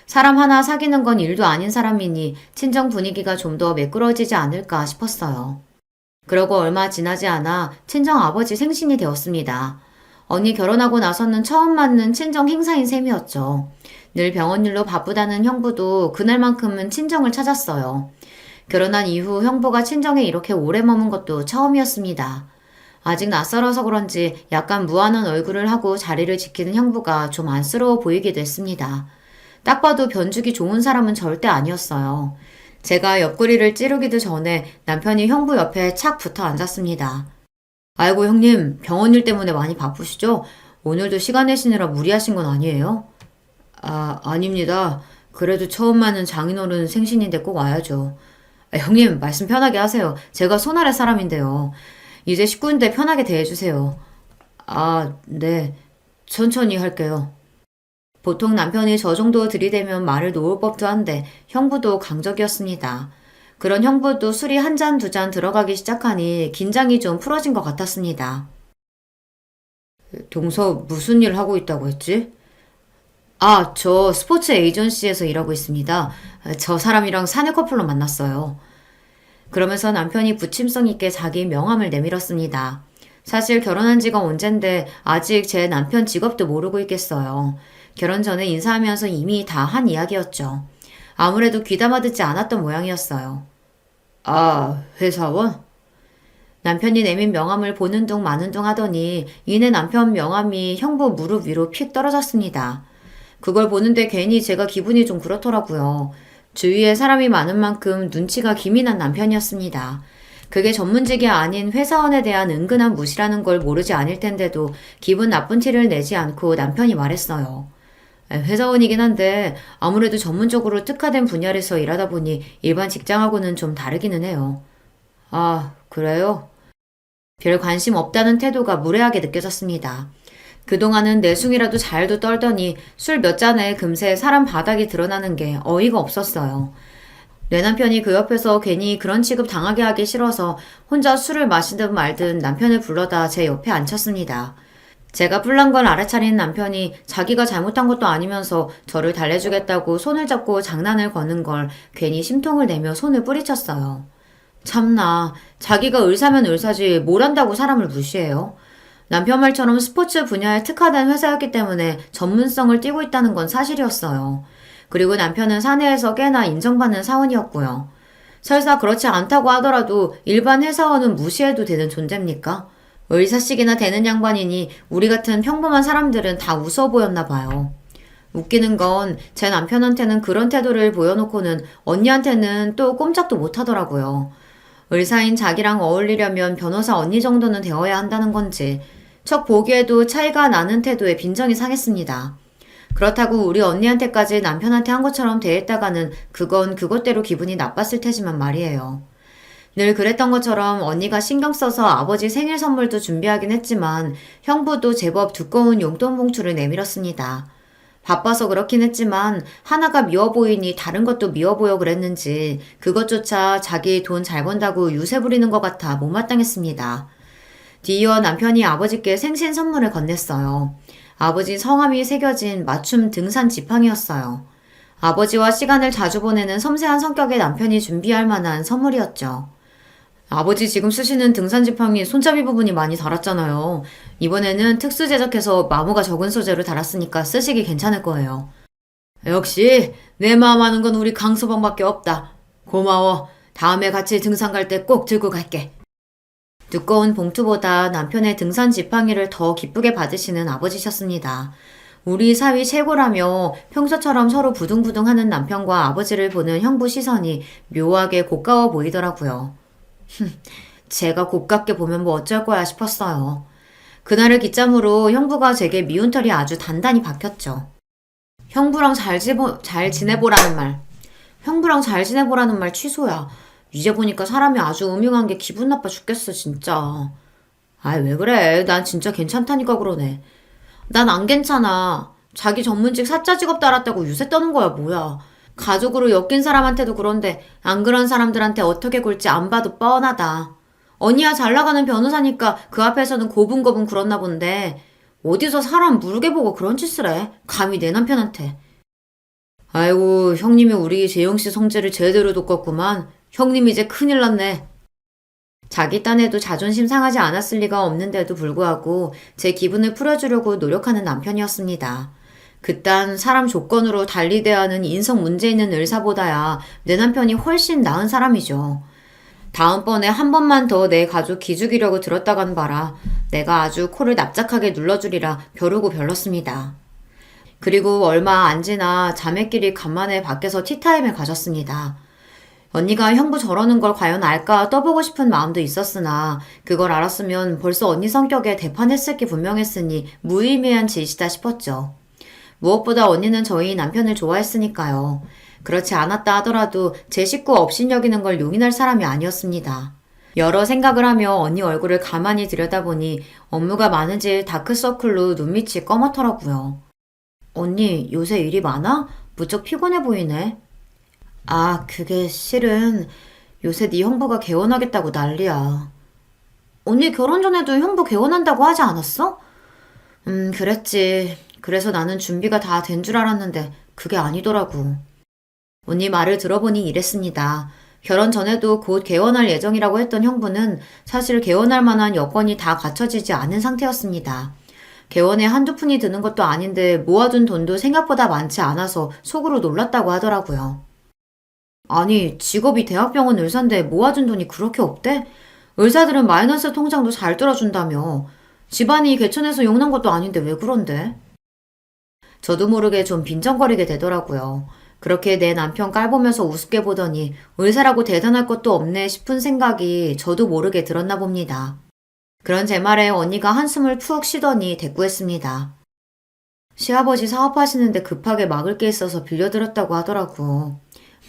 사람 하나 사귀는 건 일도 아닌 사람이니 친정 분위기가 좀 더 매끄러지지 않을까 싶었어요. 그러고 얼마 지나지 않아 친정 아버지 생신이 되었습니다. 언니 결혼하고 나서는 처음 맞는 친정 행사인 셈이었죠. 늘 병원 일로 바쁘다는 형부도 그날만큼은 친정을 찾았어요. 결혼한 이후 형부가 친정에 이렇게 오래 머문 것도 처음이었습니다. 아직 낯설어서 그런지 약간 무안한 얼굴을 하고 자리를 지키는 형부가 좀 안쓰러워 보이기도 했습니다. 딱 봐도 변죽이 좋은 사람은 절대 아니었어요. 제가 옆구리를 찌르기도 전에 남편이 형부 옆에 착 붙어 앉았습니다. 아이고 형님, 병원 일 때문에 많이 바쁘시죠? 오늘도 시간 내시느라 무리하신 건 아니에요? 아닙니다. 그래도 처음 맞는 장인어른 생신인데 꼭 와야죠. 형님, 말씀 편하게 하세요. 제가 손아래 사람인데요. 이제 식구인데 편하게 대해주세요. 네. 천천히 할게요. 보통 남편이 저 정도 들이대면 말을 놓을 법도 한데 형부도 강적이었습니다. 그런 형부도 술이 한 잔, 두 잔 들어가기 시작하니 긴장이 좀 풀어진 것 같았습니다. 동서 무슨 일 하고 있다고 했지? 저 스포츠 에이전시에서 일하고 있습니다. 저 사람이랑 사내 커플로 만났어요. 그러면서 남편이 부침성 있게 자기 명함을 내밀었습니다. 사실 결혼한 지가 언젠데 아직 제 남편 직업도 모르고 있겠어요. 결혼 전에 인사하면서 이미 다 한 이야기였죠. 아무래도 귀담아 듣지 않았던 모양이었어요. 회사원? 남편이 내민 명함을 보는 둥 마는 둥 하더니 이내 남편 명함이 형부 무릎 위로 픽 떨어졌습니다. 그걸 보는데 괜히 제가 기분이 좀 그렇더라고요. 주위에 사람이 많은 만큼 눈치가 기민한 남편이었습니다. 그게 전문직이 아닌 회사원에 대한 은근한 무시라는 걸 모르지 않을 텐데도 기분 나쁜 티를 내지 않고 남편이 말했어요. 회사원이긴 한데 아무래도 전문적으로 특화된 분야에서 일하다 보니 일반 직장하고는 좀 다르기는 해요. 그래요? 별 관심 없다는 태도가 무례하게 느껴졌습니다. 그동안은 내숭이라도 잘도 떨더니 술 몇 잔에 금세 사람 바닥이 드러나는 게 어이가 없었어요. 내 남편이 그 옆에서 괜히 그런 취급 당하게 하기 싫어서 혼자 술을 마시든 말든 남편을 불러다 제 옆에 앉혔습니다. 제가 뿔난 걸 알아차린 남편이 자기가 잘못한 것도 아니면서 저를 달래주겠다고 손을 잡고 장난을 거는 걸 괜히 심통을 내며 손을 뿌리쳤어요. 참나, 자기가 의사면 의사지 뭘 한다고 사람을 무시해요? 남편 말처럼 스포츠 분야에 특화된 회사였기 때문에 전문성을 띠고 있다는 건 사실이었어요. 그리고 남편은 사내에서 꽤나 인정받는 사원이었고요. 설사 그렇지 않다고 하더라도 일반 회사원은 무시해도 되는 존재입니까? 의사식이나 되는 양반이니 우리 같은 평범한 사람들은 다 웃어 보였나 봐요. 웃기는 건 제 남편한테는 그런 태도를 보여놓고는 언니한테는 또 꼼짝도 못하더라고요. 의사인 자기랑 어울리려면 변호사 언니 정도는 되어야 한다는 건지 척 보기에도 차이가 나는 태도에 빈정이 상했습니다. 그렇다고 우리 언니한테까지 남편한테 한 것처럼 대했다가는 그건 그것대로 기분이 나빴을 테지만 말이에요. 늘 그랬던 것처럼 언니가 신경 써서 아버지 생일 선물도 준비하긴 했지만 형부도 제법 두꺼운 용돈 봉투를 내밀었습니다. 바빠서 그렇긴 했지만 하나가 미워 보이니 다른 것도 미워 보여 그랬는지 그것조차 자기 돈 잘 번다고 유세 부리는 것 같아 못마땅했습니다. 뒤이어 남편이 아버지께 생신 선물을 건넸어요. 아버지 성함이 새겨진 맞춤 등산 지팡이였어요. 아버지와 시간을 자주 보내는 섬세한 성격의 남편이 준비할 만한 선물이었죠. 아버지 지금 쓰시는 등산 지팡이 손잡이 부분이 많이 닳았잖아요. 이번에는 특수 제작해서 마모가 적은 소재로 달았으니까 쓰시기 괜찮을 거예요. 역시 내 마음 아는 건 우리 강서방밖에 없다. 고마워. 다음에 같이 등산 갈 때 꼭 들고 갈게. 두꺼운 봉투보다 남편의 등산 지팡이를 더 기쁘게 받으시는 아버지셨습니다. 우리 사위 최고라며 평소처럼 서로 부둥부둥하는 남편과 아버지를 보는 형부 시선이 묘하게 고가워 보이더라고요. 제가 곱깝게 보면 뭐 어쩔 거야 싶었어요. 그날을 기점으로 형부가 제게 미운 털이 아주 단단히 박혔죠. 형부랑 잘 지내보라는 말. 형부랑 잘 지내보라는 말 취소야. 이제 보니까 사람이 아주 음흉한 게 기분 나빠 죽겠어, 진짜. 아이, 왜 그래? 난 진짜 괜찮다니까 그러네. 난 안 괜찮아. 자기 전문직 사짜 직업 달았다고 유세 떠는 거야, 뭐야. 가족으로 엮인 사람한테도 그런데 안 그런 사람들한테 어떻게 굴지 안 봐도 뻔하다. 언니야 잘 나가는 변호사니까 그 앞에서는 고분고분 굴었나 본데 어디서 사람 무르게 보고 그런 짓을 해? 감히 내 남편한테. 아이고, 형님이 우리 재영씨 성질을 제대로 돋궜구만. 형님 이제 큰일 났네. 자기 딴에도 자존심 상하지 않았을 리가 없는데도 불구하고 제 기분을 풀어주려고 노력하는 남편이었습니다. 그딴 사람 조건으로 달리 대하는 인성 문제 있는 의사보다야 내 남편이 훨씬 나은 사람이죠. 다음번에 한 번만 더 내 가족 기죽이려고 들었다간 봐라. 내가 아주 코를 납작하게 눌러주리라 벼르고 별렀습니다. 그리고 얼마 안 지나 자매끼리 간만에 밖에서 티타임을 가졌습니다. 언니가 형부 저러는 걸 과연 알까 떠보고 싶은 마음도 있었으나 그걸 알았으면 벌써 언니 성격에 대판했을 게 분명했으니 무의미한 짓이다 싶었죠. 무엇보다 언니는 저희 남편을 좋아했으니까요. 그렇지 않았다 하더라도 제 식구 없인 여기는 걸 용인할 사람이 아니었습니다. 여러 생각을 하며 언니 얼굴을 가만히 들여다보니 업무가 많은지 다크서클로 눈밑이 검었더라고요. 언니 요새 일이 많아? 무척 피곤해 보이네. 아, 그게 실은 요새 네 형부가 개원하겠다고 난리야. 언니 결혼 전에도 형부 개원한다고 하지 않았어? 그랬지. 그래서 나는 준비가 다 된 줄 알았는데 그게 아니더라고. 언니 말을 들어보니 이랬습니다. 결혼 전에도 곧 개원할 예정이라고 했던 형부는 사실 개원할 만한 여건이 다 갖춰지지 않은 상태였습니다. 개원에 한두 푼이 드는 것도 아닌데 모아둔 돈도 생각보다 많지 않아서 속으로 놀랐다고 하더라고요. 아니, 직업이 대학병원 의사인데 모아둔 돈이 그렇게 없대? 의사들은 마이너스 통장도 잘 뚫어준다며. 집안이 개천에서 용난 것도 아닌데 왜 그런데? 저도 모르게 좀 빈정거리게 되더라고요. 그렇게 내 남편 깔보면서 우습게 보더니 의사라고 대단할 것도 없네 싶은 생각이 저도 모르게 들었나 봅니다. 그런 제 말에 언니가 한숨을 푹 쉬더니 대꾸했습니다. 시아버지 사업하시는데 급하게 막을 게 있어서 빌려드렸다고 하더라고.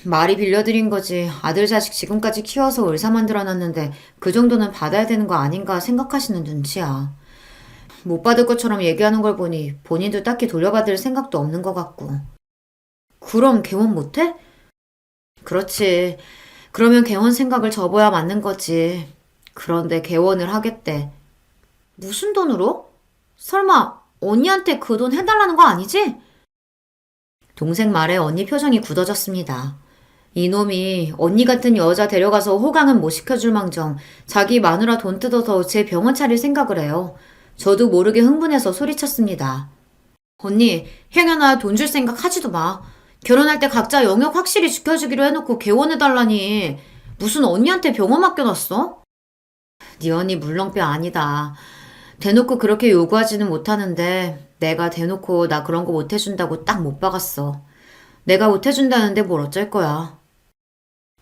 말이 빌려드린 거지 아들 자식 지금까지 키워서 의사 만들어놨는데 그 정도는 받아야 되는 거 아닌가 생각하시는 눈치야. 못 받을 것처럼 얘기하는 걸 보니 본인도 딱히 돌려받을 생각도 없는 것 같고. 그럼 개원 못해? 그렇지. 그러면 개원 생각을 접어야 맞는 거지. 그런데 개원을 하겠대. 무슨 돈으로? 설마 언니한테 그 돈 해달라는 거 아니지? 동생 말에 언니 표정이 굳어졌습니다. 이놈이 언니 같은 여자 데려가서 호강은 못 시켜줄 망정 자기 마누라 돈 뜯어서 제 병원 차릴 생각을 해요. 저도 모르게 흥분해서 소리쳤습니다. 언니, 행여나 돈 줄 생각 하지도 마. 결혼할 때 각자 영역 확실히 지켜주기로 해놓고 개원해달라니. 무슨 언니한테 병원 맡겨놨어? 네 언니 물렁뼈 아니다. 대놓고 그렇게 요구하지는 못하는데 내가 대놓고 나 그런 거 못해준다고 딱 못 박았어. 내가 못해준다는데 뭘 어쩔 거야.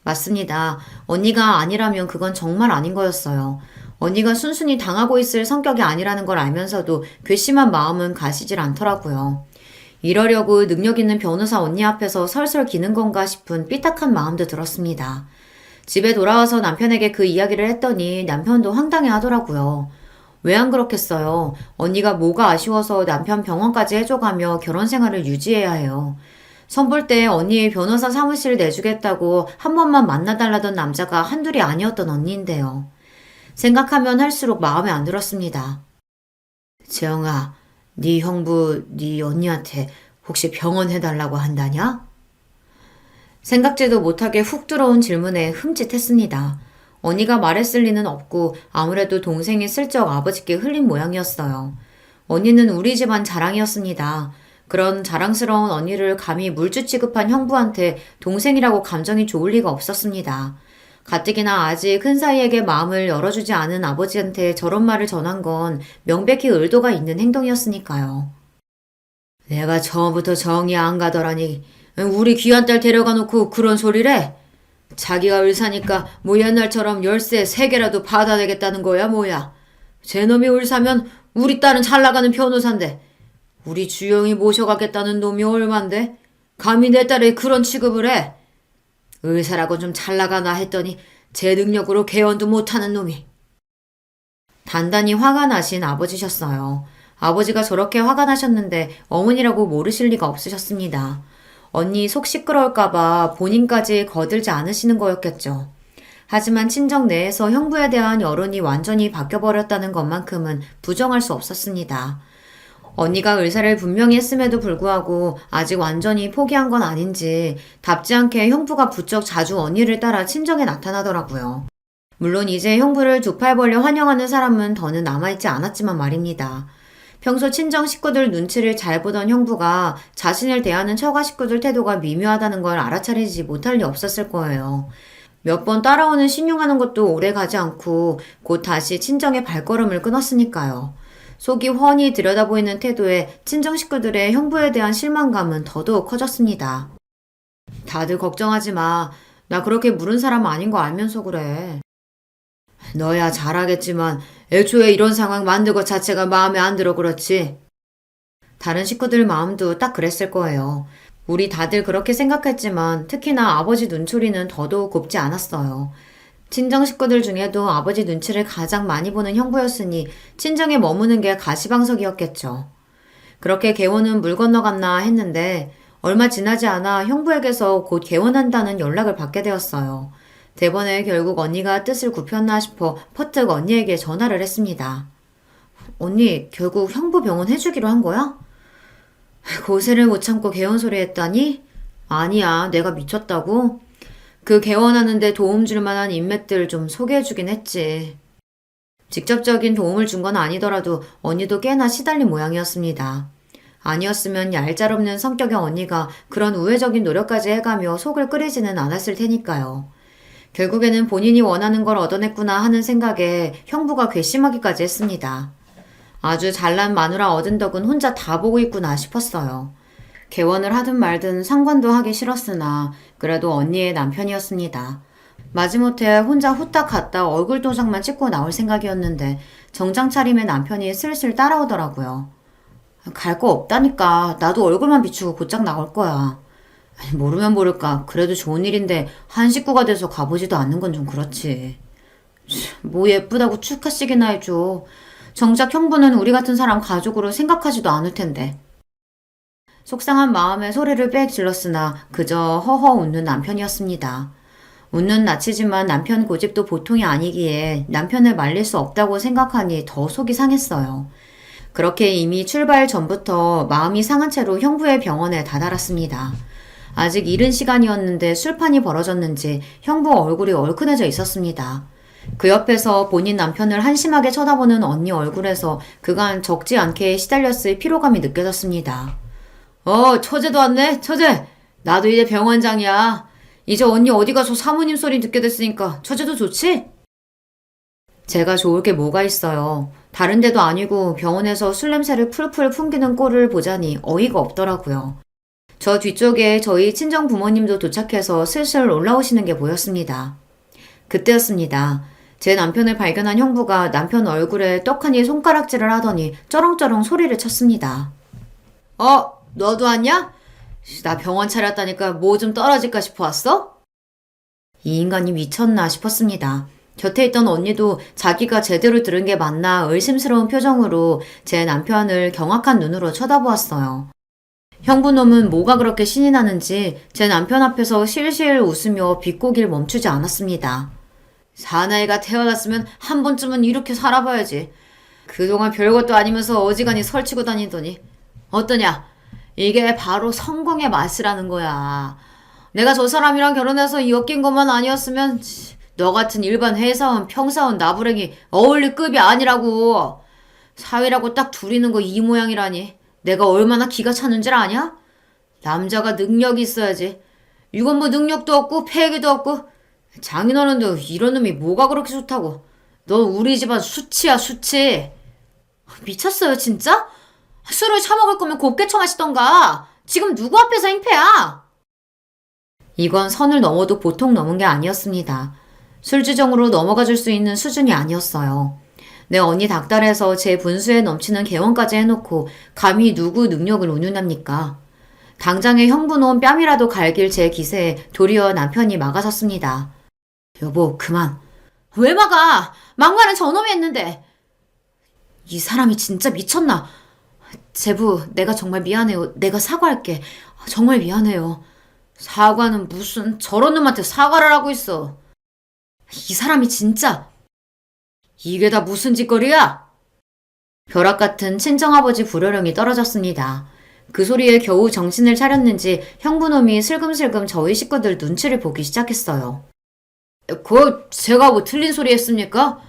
맞습니다. 언니가 아니라면 그건 정말 아닌 거였어요. 언니가 순순히 당하고 있을 성격이 아니라는 걸 알면서도 괘씸한 마음은 가시질 않더라고요. 이러려고 능력 있는 변호사 언니 앞에서 설설 기는 건가 싶은 삐딱한 마음도 들었습니다. 집에 돌아와서 남편에게 그 이야기를 했더니 남편도 황당해 하더라고요. 왜 안 그렇겠어요. 언니가 뭐가 아쉬워서 남편 병원까지 해줘가며 결혼 생활을 유지해야 해요. 선볼 때 언니 변호사 사무실 내주겠다고 한 번만 만나달라던 남자가 한둘이 아니었던 언니인데요. 생각하면 할수록 마음에 안 들었습니다. 재영아, 네 형부 네 언니한테 혹시 병원 해달라고 한다냐? 생각지도 못하게 훅 들어온 질문에 흠칫했습니다. 언니가 말했을 리는 없고 아무래도 동생이 슬쩍 아버지께 흘린 모양이었어요. 언니는 우리 집안 자랑이었습니다. 그런 자랑스러운 언니를 감히 물주 취급한 형부한테 동생이라고 감정이 좋을 리가 없었습니다. 가뜩이나 아직 큰 사이에게 마음을 열어주지 않은 아버지한테 저런 말을 전한 건 명백히 의도가 있는 행동이었으니까요. 내가 처음부터 정이 안 가더라니 우리 귀한 딸 데려가 놓고 그런 소리래? 자기가 의사니까 뭐 옛날처럼 열쇠 3개라도 받아내겠다는 거야 뭐야. 제 놈이 의사면 우리 딸은 잘 나가는 변호사인데 우리 주영이 모셔가겠다는 놈이 얼만데? 감히 내 딸에 그런 취급을 해? 의사라고 좀 잘 나가나 했더니 제 능력으로 개원도 못하는 놈이. 단단히 화가 나신 아버지셨어요. 아버지가 저렇게 화가 나셨는데 어머니라고 모르실 리가 없으셨습니다. 언니 속 시끄러울까봐 본인까지 거들지 않으시는 거였겠죠. 하지만 친정 내에서 형부에 대한 여론이 완전히 바뀌어버렸다는 것만큼은 부정할 수 없었습니다. 언니가 의사를 분명히 했음에도 불구하고 아직 완전히 포기한 건 아닌지 답지 않게 형부가 부쩍 자주 언니를 따라 친정에 나타나더라고요. 물론 이제 형부를 두 팔 벌려 환영하는 사람은 더는 남아있지 않았지만 말입니다. 평소 친정 식구들 눈치를 잘 보던 형부가 자신을 대하는 처가 식구들 태도가 미묘하다는 걸 알아차리지 못할 리 없었을 거예요. 몇 번 따라오는 신용하는 것도 오래 가지 않고 곧 다시 친정의 발걸음을 끊었으니까요. 속이 훤히 들여다보이는 태도에 친정 식구들의 형부에 대한 실망감은 더더욱 커졌습니다. 다들 걱정하지 마. 나 그렇게 물은 사람 아닌 거 알면서 그래. 너야 잘하겠지만 애초에 이런 상황 만든 것 자체가 마음에 안 들어 그렇지. 다른 식구들 마음도 딱 그랬을 거예요. 우리 다들 그렇게 생각했지만 특히나 아버지 눈초리는 더더욱 곱지 않았어요. 친정 식구들 중에도 아버지 눈치를 가장 많이 보는 형부였으니 친정에 머무는 게 가시방석이었겠죠. 그렇게 개원은 물 건너갔나 했는데 얼마 지나지 않아 형부에게서 곧 개원한다는 연락을 받게 되었어요. 대번에 결국 언니가 뜻을 굽혔나 싶어 퍼뜩 언니에게 전화를 했습니다. 언니, 결국 형부 병원 해주기로 한 거야? 고세를 못 참고 개원 소리 했다니? 아니야, 내가 미쳤다고? 그 개원하는데 도움 줄 만한 인맥들 좀 소개해주긴 했지. 직접적인 도움을 준 건 아니더라도 언니도 꽤나 시달린 모양이었습니다. 아니었으면 얄짤없는 성격의 언니가 그런 우회적인 노력까지 해가며 속을 끓이지는 않았을 테니까요. 결국에는 본인이 원하는 걸 얻어냈구나 하는 생각에 형부가 괘씸하기까지 했습니다. 아주 잘난 마누라 얻은 덕은 혼자 다 보고 있구나 싶었어요. 개원을 하든 말든 상관도 하기 싫었으나 그래도 언니의 남편이었습니다. 마지못해 혼자 후딱 갔다 얼굴 도장만 찍고 나올 생각이었는데 정장 차림의 남편이 슬슬 따라오더라고요. 갈 거 없다니까. 나도 얼굴만 비추고 곧장 나올 거야. 모르면 모를까. 그래도 좋은 일인데 한 식구가 돼서 가보지도 않는 건 좀 그렇지. 뭐 예쁘다고 축하식이나 해줘. 정작 형부는 우리 같은 사람 가족으로 생각하지도 않을 텐데. 속상한 마음에 소리를 빽 질렀으나 그저 허허 웃는 남편이었습니다. 웃는 낯이지만 남편 고집도 보통이 아니기에 남편을 말릴 수 없다고 생각하니 더 속이 상했어요. 그렇게 이미 출발 전부터 마음이 상한 채로 형부의 병원에 다다랐습니다. 아직 이른 시간이었는데 술판이 벌어졌는지 형부 얼굴이 얼큰해져 있었습니다. 그 옆에서 본인 남편을 한심하게 쳐다보는 언니 얼굴에서 그간 적지 않게 시달렸을 피로감이 느껴졌습니다. 처제도 왔네, 처제. 나도 이제 병원장이야. 이제 언니 어디 가서 사모님 소리 듣게 됐으니까 처제도 좋지? 제가 좋을 게 뭐가 있어요. 다른 데도 아니고 병원에서 술 냄새를 풀풀 풍기는 꼴을 보자니 어이가 없더라고요. 저 뒤쪽에 저희 친정 부모님도 도착해서 슬슬 올라오시는 게 보였습니다. 그때였습니다. 제 남편을 발견한 형부가 남편 얼굴에 떡하니 손가락질을 하더니 쩌렁쩌렁 소리를 쳤습니다. 너도 왔냐? 나 병원 차렸다니까 뭐 좀 떨어질까 싶어 왔어? 이 인간이 미쳤나 싶었습니다. 곁에 있던 언니도 자기가 제대로 들은 게 맞나 의심스러운 표정으로 제 남편을 경악한 눈으로 쳐다보았어요. 형부놈은 뭐가 그렇게 신이 나는지 제 남편 앞에서 실실 웃으며 비꼬기를 멈추지 않았습니다. 사나이가 태어났으면 한 번쯤은 이렇게 살아봐야지. 그동안 별것도 아니면서 어지간히 설치고 다니더니 어떠냐? 이게 바로 성공의 맛이라는 거야. 내가 저 사람이랑 결혼해서 엮인 것만 아니었으면 너 같은 일반 회사원, 평사원, 나부랭이 어울릴 급이 아니라고. 사위라고 딱 둘이는 거 이 모양이라니. 내가 얼마나 기가 차는 줄 아냐? 남자가 능력이 있어야지. 이건 뭐 능력도 없고 패기도 없고. 장인어른도 이런 놈이 뭐가 그렇게 좋다고. 너 우리 집안 수치야, 수치. 미쳤어요 진짜? 술을 처먹을 거면 곱게 처마시던가. 지금 누구 앞에서 행패야? 이건 선을 넘어도 보통 넘은 게 아니었습니다. 술주정으로 넘어가 줄 수 있는 수준이 아니었어요. 내 언니 닥달해서 제 분수에 넘치는 개원까지 해놓고 감히 누구 능력을 운운합니까? 당장에 형부놈 뺨이라도 갈길 제 기세에 도리어 남편이 막아섰습니다. 여보, 그만. 왜 막아? 막말은 저놈이 했는데. 이 사람이 진짜 미쳤나? 제부, 내가 정말 미안해요. 내가 사과할게. 정말 미안해요. 사과는 무슨 저런 놈한테 사과를 하고 있어. 이 사람이 진짜. 이게 다 무슨 짓거리야? 벼락 같은 친정아버지 불호령이 떨어졌습니다. 그 소리에 겨우 정신을 차렸는지 형부놈이 슬금슬금 저희 식구들 눈치를 보기 시작했어요. 제가 뭐 틀린 소리 했습니까?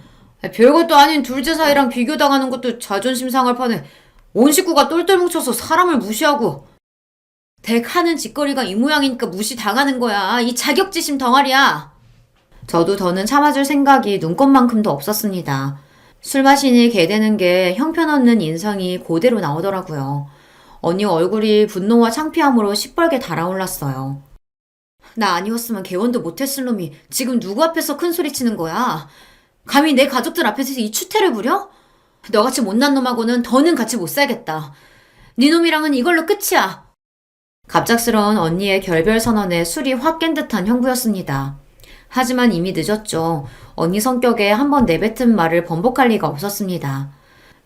별것도 아닌 둘째 사이랑 비교당하는 것도 자존심 상할 판에 온 식구가 똘똘 뭉쳐서 사람을 무시하고. 댁 하는 짓거리가 이 모양이니까 무시당하는 거야. 이 자격지심 덩어리야. 저도 더는 참아줄 생각이 눈꼽만큼도 없었습니다. 술 마시니 개되는 게 형편없는 인상이 그대로 나오더라고요. 언니 얼굴이 분노와 창피함으로 시뻘게 달아올랐어요. 나 아니었으면 개원도 못했을 놈이 지금 누구 앞에서 큰 소리 치는 거야? 감히 내 가족들 앞에서 이 추태를 부려? 너같이 못난 놈하고는 더는 같이 못 살겠다. 네 놈이랑은 이걸로 끝이야. 갑작스러운 언니의 결별 선언에 술이 확 깬 듯한 형부였습니다. 하지만 이미 늦었죠. 언니 성격에 한번 내뱉은 말을 번복할 리가 없었습니다.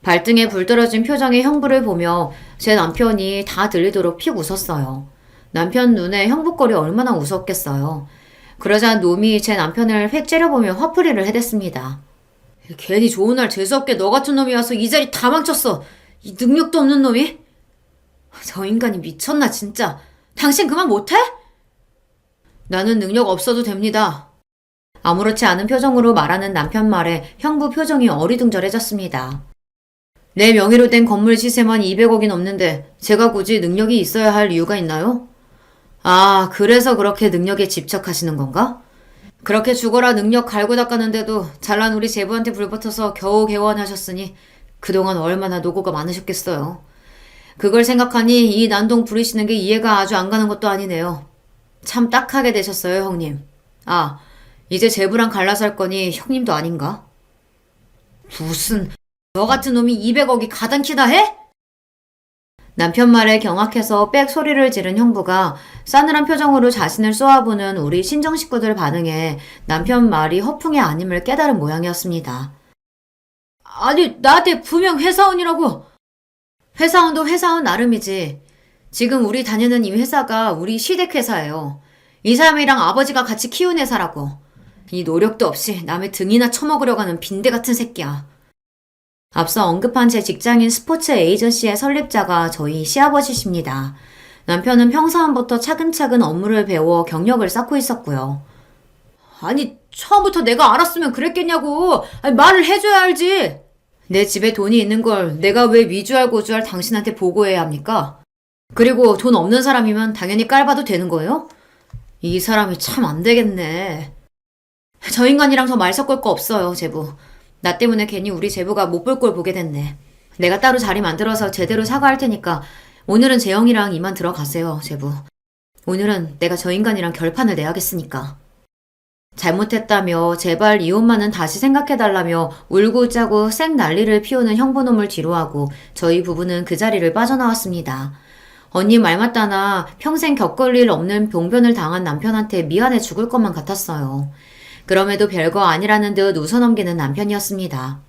발등에 불 떨어진 표정의 형부를 보며 제 남편이 다 들리도록 픽 웃었어요. 남편 눈에 형부꼴이 얼마나 웃었겠어요. 그러자 놈이 제 남편을 획 째려보며 화풀이를 해댔습니다. 괜히 좋은 날 재수없게 너 같은 놈이 와서 이 자리 다 망쳤어. 이 능력도 없는 놈이? 저 인간이 미쳤나 진짜. 당신 그만 못해? 나는 능력 없어도 됩니다. 아무렇지 않은 표정으로 말하는 남편 말에 형부 표정이 어리둥절해졌습니다. 내 명의로 된 건물 시세만 200억이 넘는데 제가 굳이 능력이 있어야 할 이유가 있나요? 아, 그래서 그렇게 능력에 집착하시는 건가? 그렇게 죽어라 능력 갈고 닦았는데도 잘난 우리 제부한테 불붙어서 겨우 개원하셨으니 그동안 얼마나 노고가 많으셨겠어요. 그걸 생각하니 이 난동 부리시는 게 이해가 아주 안 가는 것도 아니네요. 참 딱하게 되셨어요, 형님. 아, 이제 제부랑 갈라서 할 거니 형님도 아닌가? 무슨 너 같은 놈이 200억이 가당키나 해? 남편 말에 경악해서 빽 소리를 지른 형부가 싸늘한 표정으로 자신을 쏘아보는 우리 친정 식구들 반응에 남편 말이 허풍이 아님을 깨달은 모양이었습니다. 아니, 나한테 분명 회사원이라고. 회사원도 회사원 나름이지. 지금 우리 다니는 이 회사가 우리 시댁 회사예요. 이 사람이랑 아버지가 같이 키운 회사라고. 이 노력도 없이 남의 등이나 쳐먹으려고 하는 빈대 같은 새끼야. 앞서 언급한 제 직장인 스포츠 에이전시의 설립자가 저희 시아버지십니다. 남편은 평사원부터 차근차근 업무를 배워 경력을 쌓고 있었고요. 아니, 처음부터 내가 알았으면 그랬겠냐고. 아니, 말을 해줘야 알지. 내 집에 돈이 있는 걸 내가 왜 위주할 고주할 당신한테 보고해야 합니까? 그리고 돈 없는 사람이면 당연히 깔봐도 되는 거예요? 이 사람이 참 안 되겠네. 저 인간이랑 더 말 섞을 거 없어요, 제부. 나 때문에 괜히 우리 제부가 못 볼 꼴 보게 됐네. 내가 따로 자리 만들어서 제대로 사과할 테니까 오늘은 재영이랑 이만 들어가세요, 제부. 오늘은 내가 저 인간이랑 결판을 내야겠으니까. 잘못했다며 제발 이혼만은 다시 생각해달라며 울고 짜고 쌩 난리를 피우는 형부놈을 뒤로하고 저희 부부는 그 자리를 빠져나왔습니다. 언니 말 맞다나 평생 겪을 일 없는 병변을 당한 남편한테 미안해 죽을 것만 같았어요. 그럼에도 별거 아니라는 듯 웃어넘기는 남편이었습니다.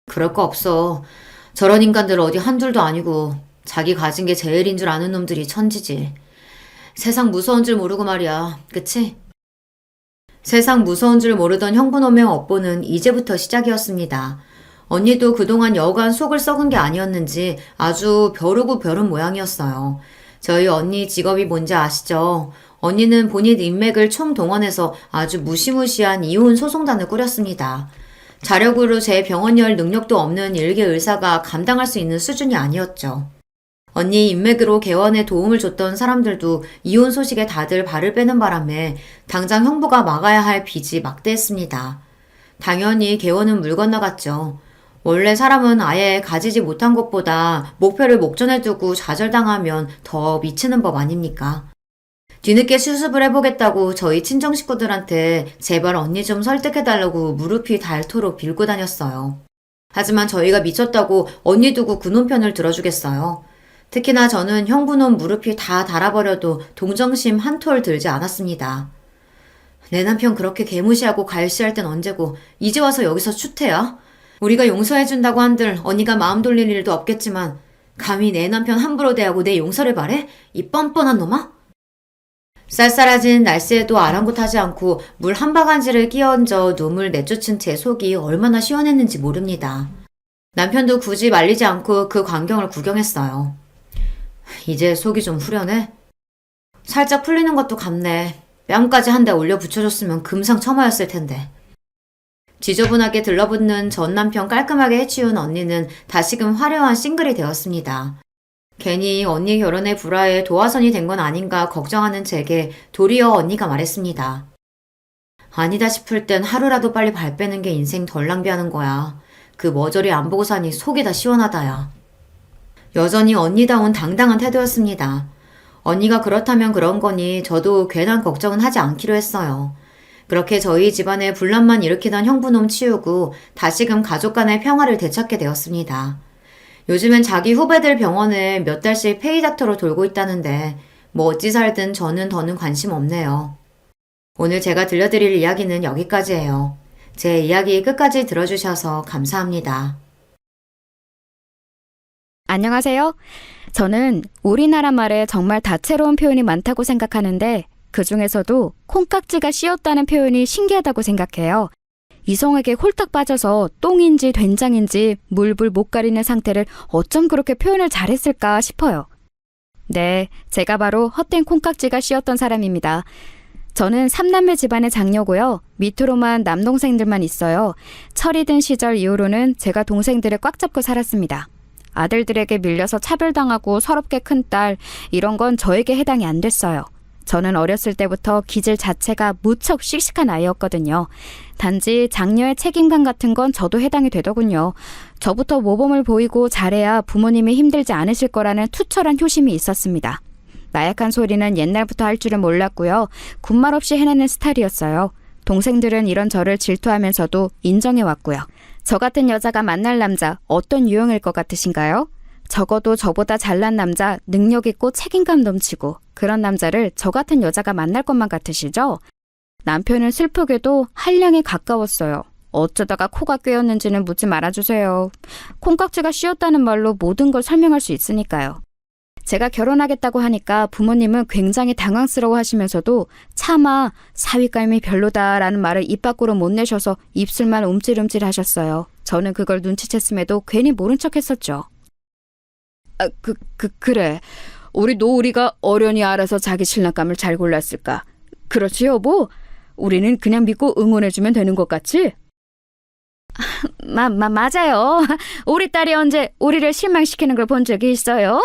그럴 거 없어. 저런 인간들 어디 한둘도 아니고 자기 가진 게 제일인 줄 아는 놈들이 천지지. 세상 무서운 줄 모르고 말이야. 그치? 세상 무서운 줄 모르던 형부놈의 업보는 이제부터 시작이었습니다. 언니도 그동안 여간 속을 썩은 게 아니었는지 아주 벼르고 벼른 모양이었어요. 저희 언니 직업이 뭔지 아시죠? 언니는 본인 인맥을 총동원해서 아주 무시무시한 이혼 소송단을 꾸렸습니다. 자력으로 제 병원 열 능력도 없는 일개 의사가 감당할 수 있는 수준이 아니었죠. 언니 인맥으로 개원에 도움을 줬던 사람들도 이혼 소식에 다들 발을 빼는 바람에 당장 형부가 막아야 할 빚이 막대했습니다. 당연히 개원은 물 건너갔죠. 원래 사람은 아예 가지지 못한 것보다 목표를 목전에 두고 좌절당하면 더 미치는 법 아닙니까? 뒤늦게 수습을 해보겠다고 저희 친정 식구들한테 제발 언니 좀 설득해달라고 무릎이 닳도록 빌고 다녔어요. 하지만 저희가 미쳤다고 언니 두고 그놈 편을 들어주겠어요. 특히나 저는 형부놈 무릎이 다 닳아버려도 동정심 한 톨 들지 않았습니다. 내 남편 그렇게 개무시하고 갈시할 땐 언제고 이제 와서 여기서 추태야? 우리가 용서해준다고 한들 언니가 마음 돌릴 일도 없겠지만 감히 내 남편 함부로 대하고 내 용서를 바래? 이 뻔뻔한 놈아? 쌀쌀해진 날씨에도 아랑곳하지 않고 물 한 바가지를 끼얹어 눈물 내쫓은 제 속이 얼마나 시원했는지 모릅니다. 남편도 굳이 말리지 않고 그 광경을 구경했어요. 이제 속이 좀 후련해? 살짝 풀리는 것도 같네. 뺨까지 한 대 올려 붙여줬으면 금상첨화였을 텐데. 지저분하게 들러붙는 전 남편 깔끔하게 해치운 언니는 다시금 화려한 싱글이 되었습니다. 괜히 언니 결혼에 불화해 도화선이 된 건 아닌가 걱정하는 제게 도리어 언니가 말했습니다. 아니다 싶을 땐 하루라도 빨리 발 빼는 게 인생 덜 낭비하는 거야. 그 머저리 안 보고 사니 속이 다 시원하다야. 여전히 언니다운 당당한 태도였습니다. 언니가 그렇다면 그런 거니 저도 괜한 걱정은 하지 않기로 했어요. 그렇게 저희 집안에 분란만 일으키던 형부놈 치우고 다시금 가족 간의 평화를 되찾게 되었습니다. 요즘엔 자기 후배들 병원에 몇 달씩 페이닥터로 돌고 있다는데 뭐 어찌 살든 저는 더는 관심 없네요. 오늘 제가 들려드릴 이야기는 여기까지예요. 제 이야기 끝까지 들어주셔서 감사합니다. 안녕하세요. 저는 우리나라 말에 정말 다채로운 표현이 많다고 생각하는데 그 중에서도 콩깍지가 씌었다는 표현이 신기하다고 생각해요. 이성에게 홀딱 빠져서 똥인지 된장인지 물불 못 가리는 상태를 어쩜 그렇게 표현을 잘했을까 싶어요. 네, 제가 바로 헛된 콩깍지가 씌었던 사람입니다. 저는 3남매 집안의 장녀고요. 밑으로만 남동생들만 있어요. 철이 든 시절 이후로는 제가 동생들을 꽉 잡고 살았습니다. 아들들에게 밀려서 차별당하고 서럽게 큰 딸, 이런 건 저에게 해당이 안 됐어요. 저는 어렸을 때부터 기질 자체가 무척 씩씩한 아이였거든요. 단지 장녀의 책임감 같은 건 저도 해당이 되더군요. 저부터 모범을 보이고 잘해야 부모님이 힘들지 않으실 거라는 투철한 효심이 있었습니다. 나약한 소리는 옛날부터 할 줄은 몰랐고요. 군말 없이 해내는 스타일이었어요. 동생들은 이런 저를 질투하면서도 인정해왔고요. 저 같은 여자가 만날 남자 어떤 유형일 것 같으신가요? 적어도 저보다 잘난 남자, 능력 있고 책임감 넘치고 그런 남자를 저 같은 여자가 만날 것만 같으시죠? 남편은 슬프게도 한량에 가까웠어요. 어쩌다가 코가 꿰었는지는 묻지 말아주세요. 콩깍지가 씌었다는 말로 모든 걸 설명할 수 있으니까요. 제가 결혼하겠다고 하니까 부모님은 굉장히 당황스러워 하시면서도 차마 사위감이 별로다라는 말을 입 밖으로 못 내셔서 입술만 움찔움찔 하셨어요. 저는 그걸 눈치챘음에도 괜히 모른 척 했었죠. 그래. 우리 노우리가 어련히 알아서 자기 신랑감을 잘 골랐을까? 그렇지 여보? 우리는 그냥 믿고 응원해주면 되는 것 같지? 맞아요. 우리 딸이 언제 우리를 실망시키는 걸 본 적이 있어요?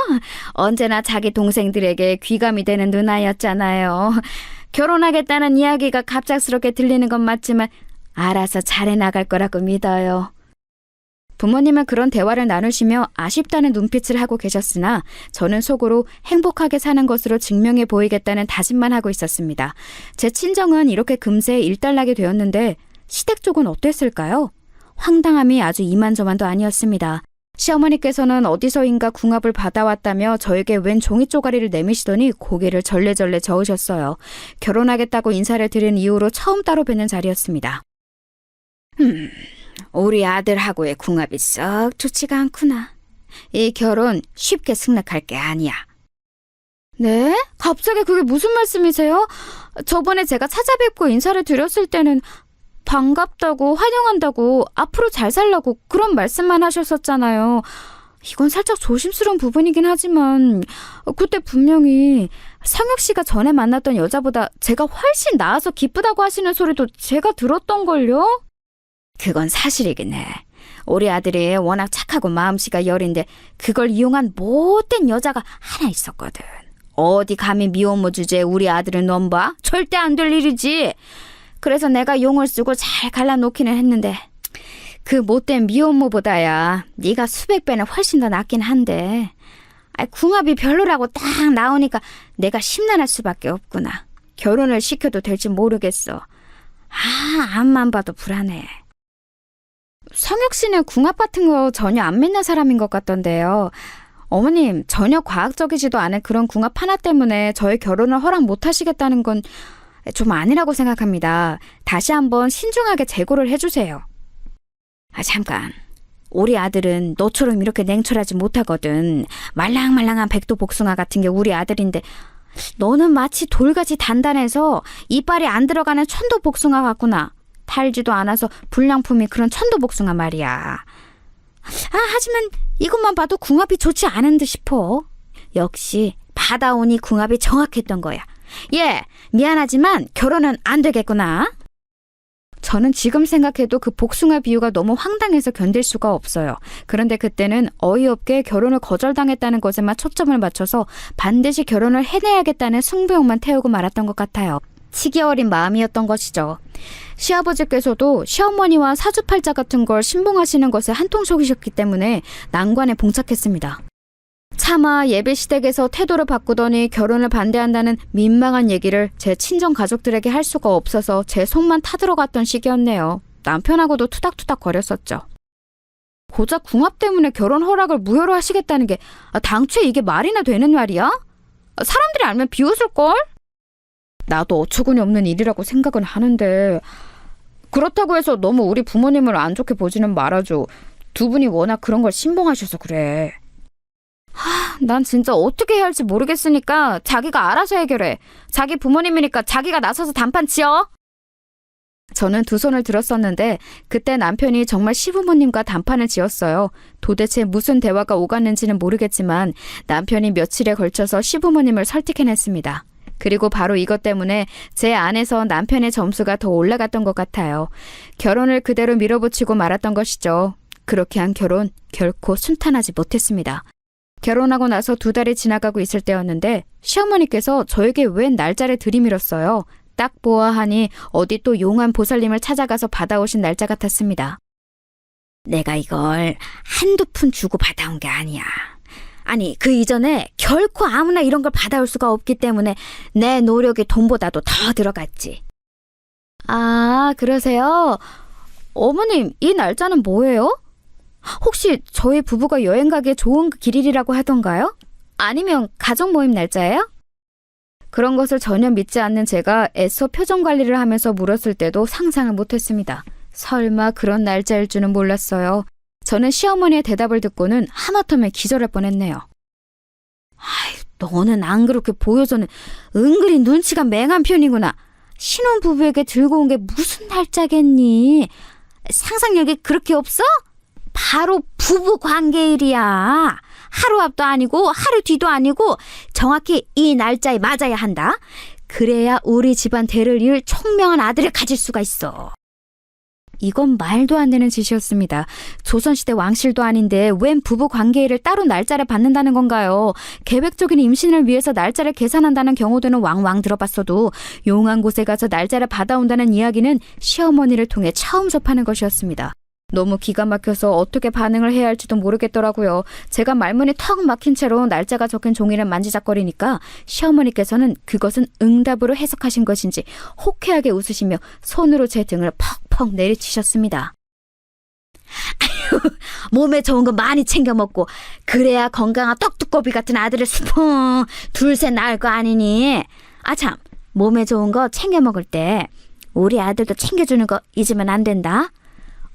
언제나 자기 동생들에게 귀감이 되는 누나였잖아요. 결혼하겠다는 이야기가 갑작스럽게 들리는 건 맞지만 알아서 잘해 나갈 거라고 믿어요. 부모님은 그런 대화를 나누시며 아쉽다는 눈빛을 하고 계셨으나 저는 속으로 행복하게 사는 것으로 증명해 보이겠다는 다짐만 하고 있었습니다. 제 친정은 이렇게 금세 일단락이 되었는데 시댁 쪽은 어땠을까요? 황당함이 아주 이만저만도 아니었습니다. 시어머니께서는 어디서인가 궁합을 받아왔다며 저에게 웬 종이 쪼가리를 내미시더니 고개를 절레절레 저으셨어요. 결혼하겠다고 인사를 드린 이후로 처음 따로 뵙는 자리였습니다. 우리 아들하고의 궁합이 썩 좋지가 않구나. 이 결혼 쉽게 승낙할 게 아니야. 네? 갑자기 그게 무슨 말씀이세요? 저번에 제가 찾아뵙고 인사를 드렸을 때는 반갑다고 환영한다고 앞으로 잘 살라고 그런 말씀만 하셨었잖아요. 이건 살짝 조심스러운 부분이긴 하지만 그때 분명히 성혁 씨가 전에 만났던 여자보다 제가 훨씬 나아서 기쁘다고 하시는 소리도 제가 들었던걸요? 그건 사실이긴 해. 우리 아들이 워낙 착하고 마음씨가 여린데 그걸 이용한 못된 여자가 하나 있었거든. 어디 감히 미혼모 주제에 우리 아들을 넘봐? 절대 안 될 일이지. 그래서 내가 용을 쓰고 잘 갈라놓기는 했는데 그 못된 미혼모보다야 네가 수백 배는 훨씬 더 낫긴 한데 궁합이 별로라고 딱 나오니까 내가 심란할 수밖에 없구나. 결혼을 시켜도 될지 모르겠어. 앞만 봐도 불안해. 성혁 씨는 궁합 같은 거 전혀 안 믿는 사람인 것 같던데요. 어머님, 전혀 과학적이지도 않은 그런 궁합 하나 때문에 저의 결혼을 허락 못 하시겠다는 건 좀 아니라고 생각합니다. 다시 한번 신중하게 재고를 해주세요. 잠깐. 우리 아들은 너처럼 이렇게 냉철하지 못하거든. 말랑말랑한 백도복숭아 같은 게 우리 아들인데 너는 마치 돌같이 단단해서 이빨이 안 들어가는 천도복숭아 같구나. 달지도 않아서 불량품이 그런 천도복숭아 말이야. 하지만 이것만 봐도 궁합이 좋지 않은 듯 싶어. 역시 받아오니 궁합이 정확했던 거야. 미안하지만 결혼은 안 되겠구나. 저는 지금 생각해도 그 복숭아 비유가 너무 황당해서 견딜 수가 없어요. 그런데 그때는 어이없게 결혼을 거절당했다는 것에만 초점을 맞춰서 반드시 결혼을 해내야겠다는 승부욕만 태우고 말았던 것 같아요. 치기 어린 마음이었던 것이죠. 시아버지께서도 시어머니와 사주팔자 같은 걸 신봉하시는 것에 한통속이셨기 때문에 난관에 봉착했습니다. 차마 예비시댁에서 태도를 바꾸더니 결혼을 반대한다는 민망한 얘기를 제 친정 가족들에게 할 수가 없어서 제 속만 타들어갔던 시기였네요. 남편하고도 투닥투닥 거렸었죠. 고작 궁합 때문에 결혼 허락을 무효로 하시겠다는 게 당초에 이게 말이나 되는 말이야? 사람들이 알면 비웃을걸? 나도 어처구니 없는 일이라고 생각은 하는데 그렇다고 해서 너무 우리 부모님을 안 좋게 보지는 말아줘. 두 분이 워낙 그런 걸 신봉하셔서 그래. 난 진짜 어떻게 해야 할지 모르겠으니까 자기가 알아서 해결해. 자기 부모님이니까 자기가 나서서 단판 치어. 저는 두 손을 들었었는데 그때 남편이 정말 시부모님과 단판을 지었어요. 도대체 무슨 대화가 오갔는지는 모르겠지만 남편이 며칠에 걸쳐서 시부모님을 설득해냈습니다. 그리고 바로 이것 때문에 제 안에서 남편의 점수가 더 올라갔던 것 같아요. 결혼을 그대로 밀어붙이고 말았던 것이죠. 그렇게 한 결혼 결코 순탄하지 못했습니다. 결혼하고 나서 2달이 지나가고 있을 때였는데 시어머니께서 저에게 웬 날짜를 들이밀었어요. 딱 보아하니 어디 또 용한 보살님을 찾아가서 받아오신 날짜 같았습니다. 내가 이걸 한두 푼 주고 받아온 게 아니야. 아니 그 이전에 결코 아무나 이런 걸 받아올 수가 없기 때문에 내 노력이 돈보다도 더 들어갔지. 그러세요? 어머님, 이 날짜는 뭐예요? 혹시 저희 부부가 여행 가기에 좋은 길일이라고 하던가요? 아니면 가족 모임 날짜예요? 그런 것을 전혀 믿지 않는 제가 애써 표정 관리를 하면서 물었을 때도 상상을 못했습니다. 설마 그런 날짜일 줄은 몰랐어요. 저는 시어머니의 대답을 듣고는 하마터면 기절할 뻔했네요. 너는 안 그렇게 보여서는 은근히 눈치가 맹한 편이구나. 신혼부부에게 들고 온 게 무슨 날짜겠니? 상상력이 그렇게 없어? 바로 부부 관계일이야. 하루 앞도 아니고 하루 뒤도 아니고 정확히 이 날짜에 맞아야 한다. 그래야 우리 집안 대를 이을 총명한 아들을 가질 수가 있어. 이건 말도 안 되는 짓이었습니다. 조선시대 왕실도 아닌데 웬 부부 관계일을 따로 날짜를 받는다는 건가요? 계획적인 임신을 위해서 날짜를 계산한다는 경우도는 왕왕 들어봤어도 용한 곳에 가서 날짜를 받아온다는 이야기는 시어머니를 통해 처음 접하는 것이었습니다. 너무 기가 막혀서 어떻게 반응을 해야 할지도 모르겠더라고요. 제가 말문이 턱 막힌 채로 날짜가 적힌 종이를 만지작거리니까 시어머니께서는 그것은 응답으로 해석하신 것인지 호쾌하게 웃으시며 손으로 제 등을 퍽퍽 내리치셨습니다. 아유, 몸에 좋은 거 많이 챙겨 먹고 그래야 건강한 떡두꺼비 같은 아들을 수풍 둘셋 낳을 거 아니니. 참, 몸에 좋은 거 챙겨 먹을 때 우리 아들도 챙겨주는 거 잊으면 안 된다.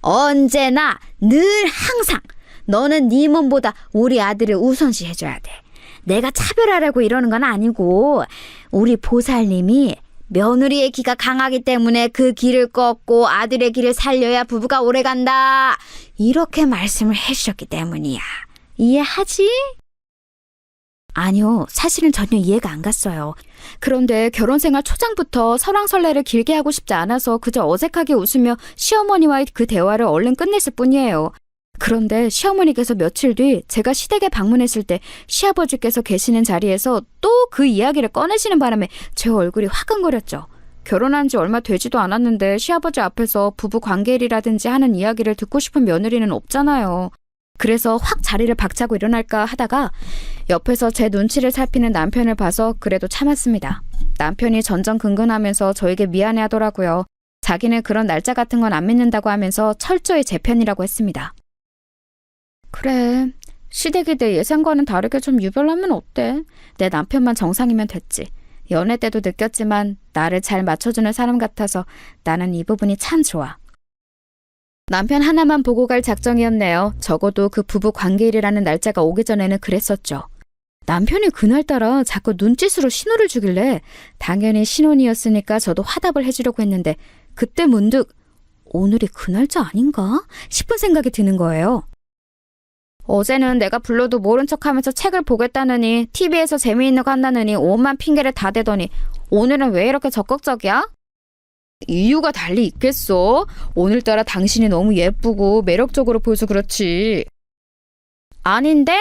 언제나 늘 항상 너는 네 몸보다 우리 아들을 우선시 해줘야 돼. 내가 차별하라고 이러는 건 아니고 우리 보살님이 며느리의 기가 강하기 때문에 그 기를 꺾고 아들의 기를 살려야 부부가 오래간다. 이렇게 말씀을 해주셨기 때문이야. 이해하지? 아니요, 사실은 전혀 이해가 안 갔어요. 그런데 결혼생활 초장부터 설왕설래를 길게 하고 싶지 않아서 그저 어색하게 웃으며 시어머니와의 그 대화를 얼른 끝냈을 뿐이에요. 그런데 시어머니께서 며칠 뒤 제가 시댁에 방문했을 때 시아버지께서 계시는 자리에서 또 그 이야기를 꺼내시는 바람에 제 얼굴이 화끈거렸죠. 결혼한 지 얼마 되지도 않았는데 시아버지 앞에서 부부 관계일이라든지 하는 이야기를 듣고 싶은 며느리는 없잖아요. 그래서 확 자리를 박차고 일어날까 하다가 옆에서 제 눈치를 살피는 남편을 봐서 그래도 참았습니다. 남편이 전전긍긍하면서 저에게 미안해하더라고요. 자기는 그런 날짜 같은 건 안 믿는다고 하면서 철저히 제 편이라고 했습니다. 그래, 시댁이 내 예상과는 다르게 좀 유별나면 어때? 내 남편만 정상이면 됐지. 연애 때도 느꼈지만 나를 잘 맞춰주는 사람 같아서 나는 이 부분이 참 좋아. 남편 하나만 보고 갈 작정이었네요. 적어도 그 부부 관계일이라는 날짜가 오기 전에는 그랬었죠. 남편이 그날따라 자꾸 눈짓으로 신호를 주길래 당연히 신혼이었으니까 저도 화답을 해주려고 했는데 그때 문득 오늘이 그 날짜 아닌가 싶은 생각이 드는 거예요. 어제는 내가 불러도 모른 척하면서 책을 보겠다느니 TV에서 재미있는 거 한다느니 온만 핑계를 다 대더니 오늘은 왜 이렇게 적극적이야? 이유가 달리 있겠어? 오늘따라 당신이 너무 예쁘고 매력적으로 보여서 그렇지. 아닌데?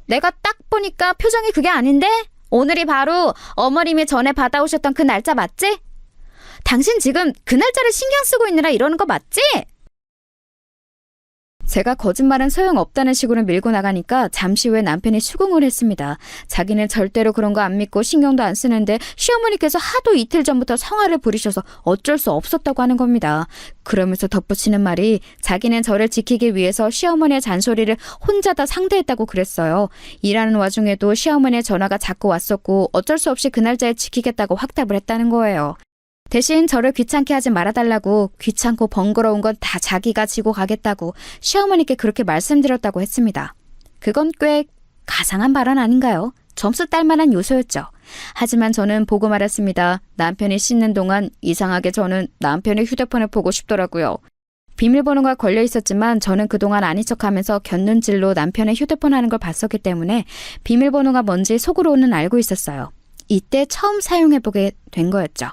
내가 딱 보니까 표정이 그게 아닌데? 오늘이 바로 어머님이 전에 받아오셨던 그 날짜 맞지? 당신 지금 그 날짜를 신경 쓰고 있느라 이러는 거 맞지? 제가 거짓말은 소용없다는 식으로 밀고 나가니까 잠시 후에 남편이 수긍을 했습니다. 자기는 절대로 그런 거 안 믿고 신경도 안 쓰는데 시어머니께서 하도 이틀 전부터 성화를 부리셔서 어쩔 수 없었다고 하는 겁니다. 그러면서 덧붙이는 말이 자기는 저를 지키기 위해서 시어머니의 잔소리를 혼자 다 상대했다고 그랬어요. 일하는 와중에도 시어머니의 전화가 자꾸 왔었고 어쩔 수 없이 그 날짜에 지키겠다고 확답을 했다는 거예요. 대신 저를 귀찮게 하지 말아달라고 귀찮고 번거로운 건 다 자기가 지고 가겠다고 시어머니께 그렇게 말씀드렸다고 했습니다. 그건 꽤 가상한 발언 아닌가요? 점수 딸 만한 요소였죠. 하지만 저는 보고 말았습니다. 남편이 씻는 동안 이상하게 저는 남편의 휴대폰을 보고 싶더라고요. 비밀번호가 걸려 있었지만 저는 그동안 아닌 척하면서 곁눈질로 남편의 휴대폰 하는 걸 봤었기 때문에 비밀번호가 뭔지 속으로는 알고 있었어요. 이때 처음 사용해보게 된 거였죠.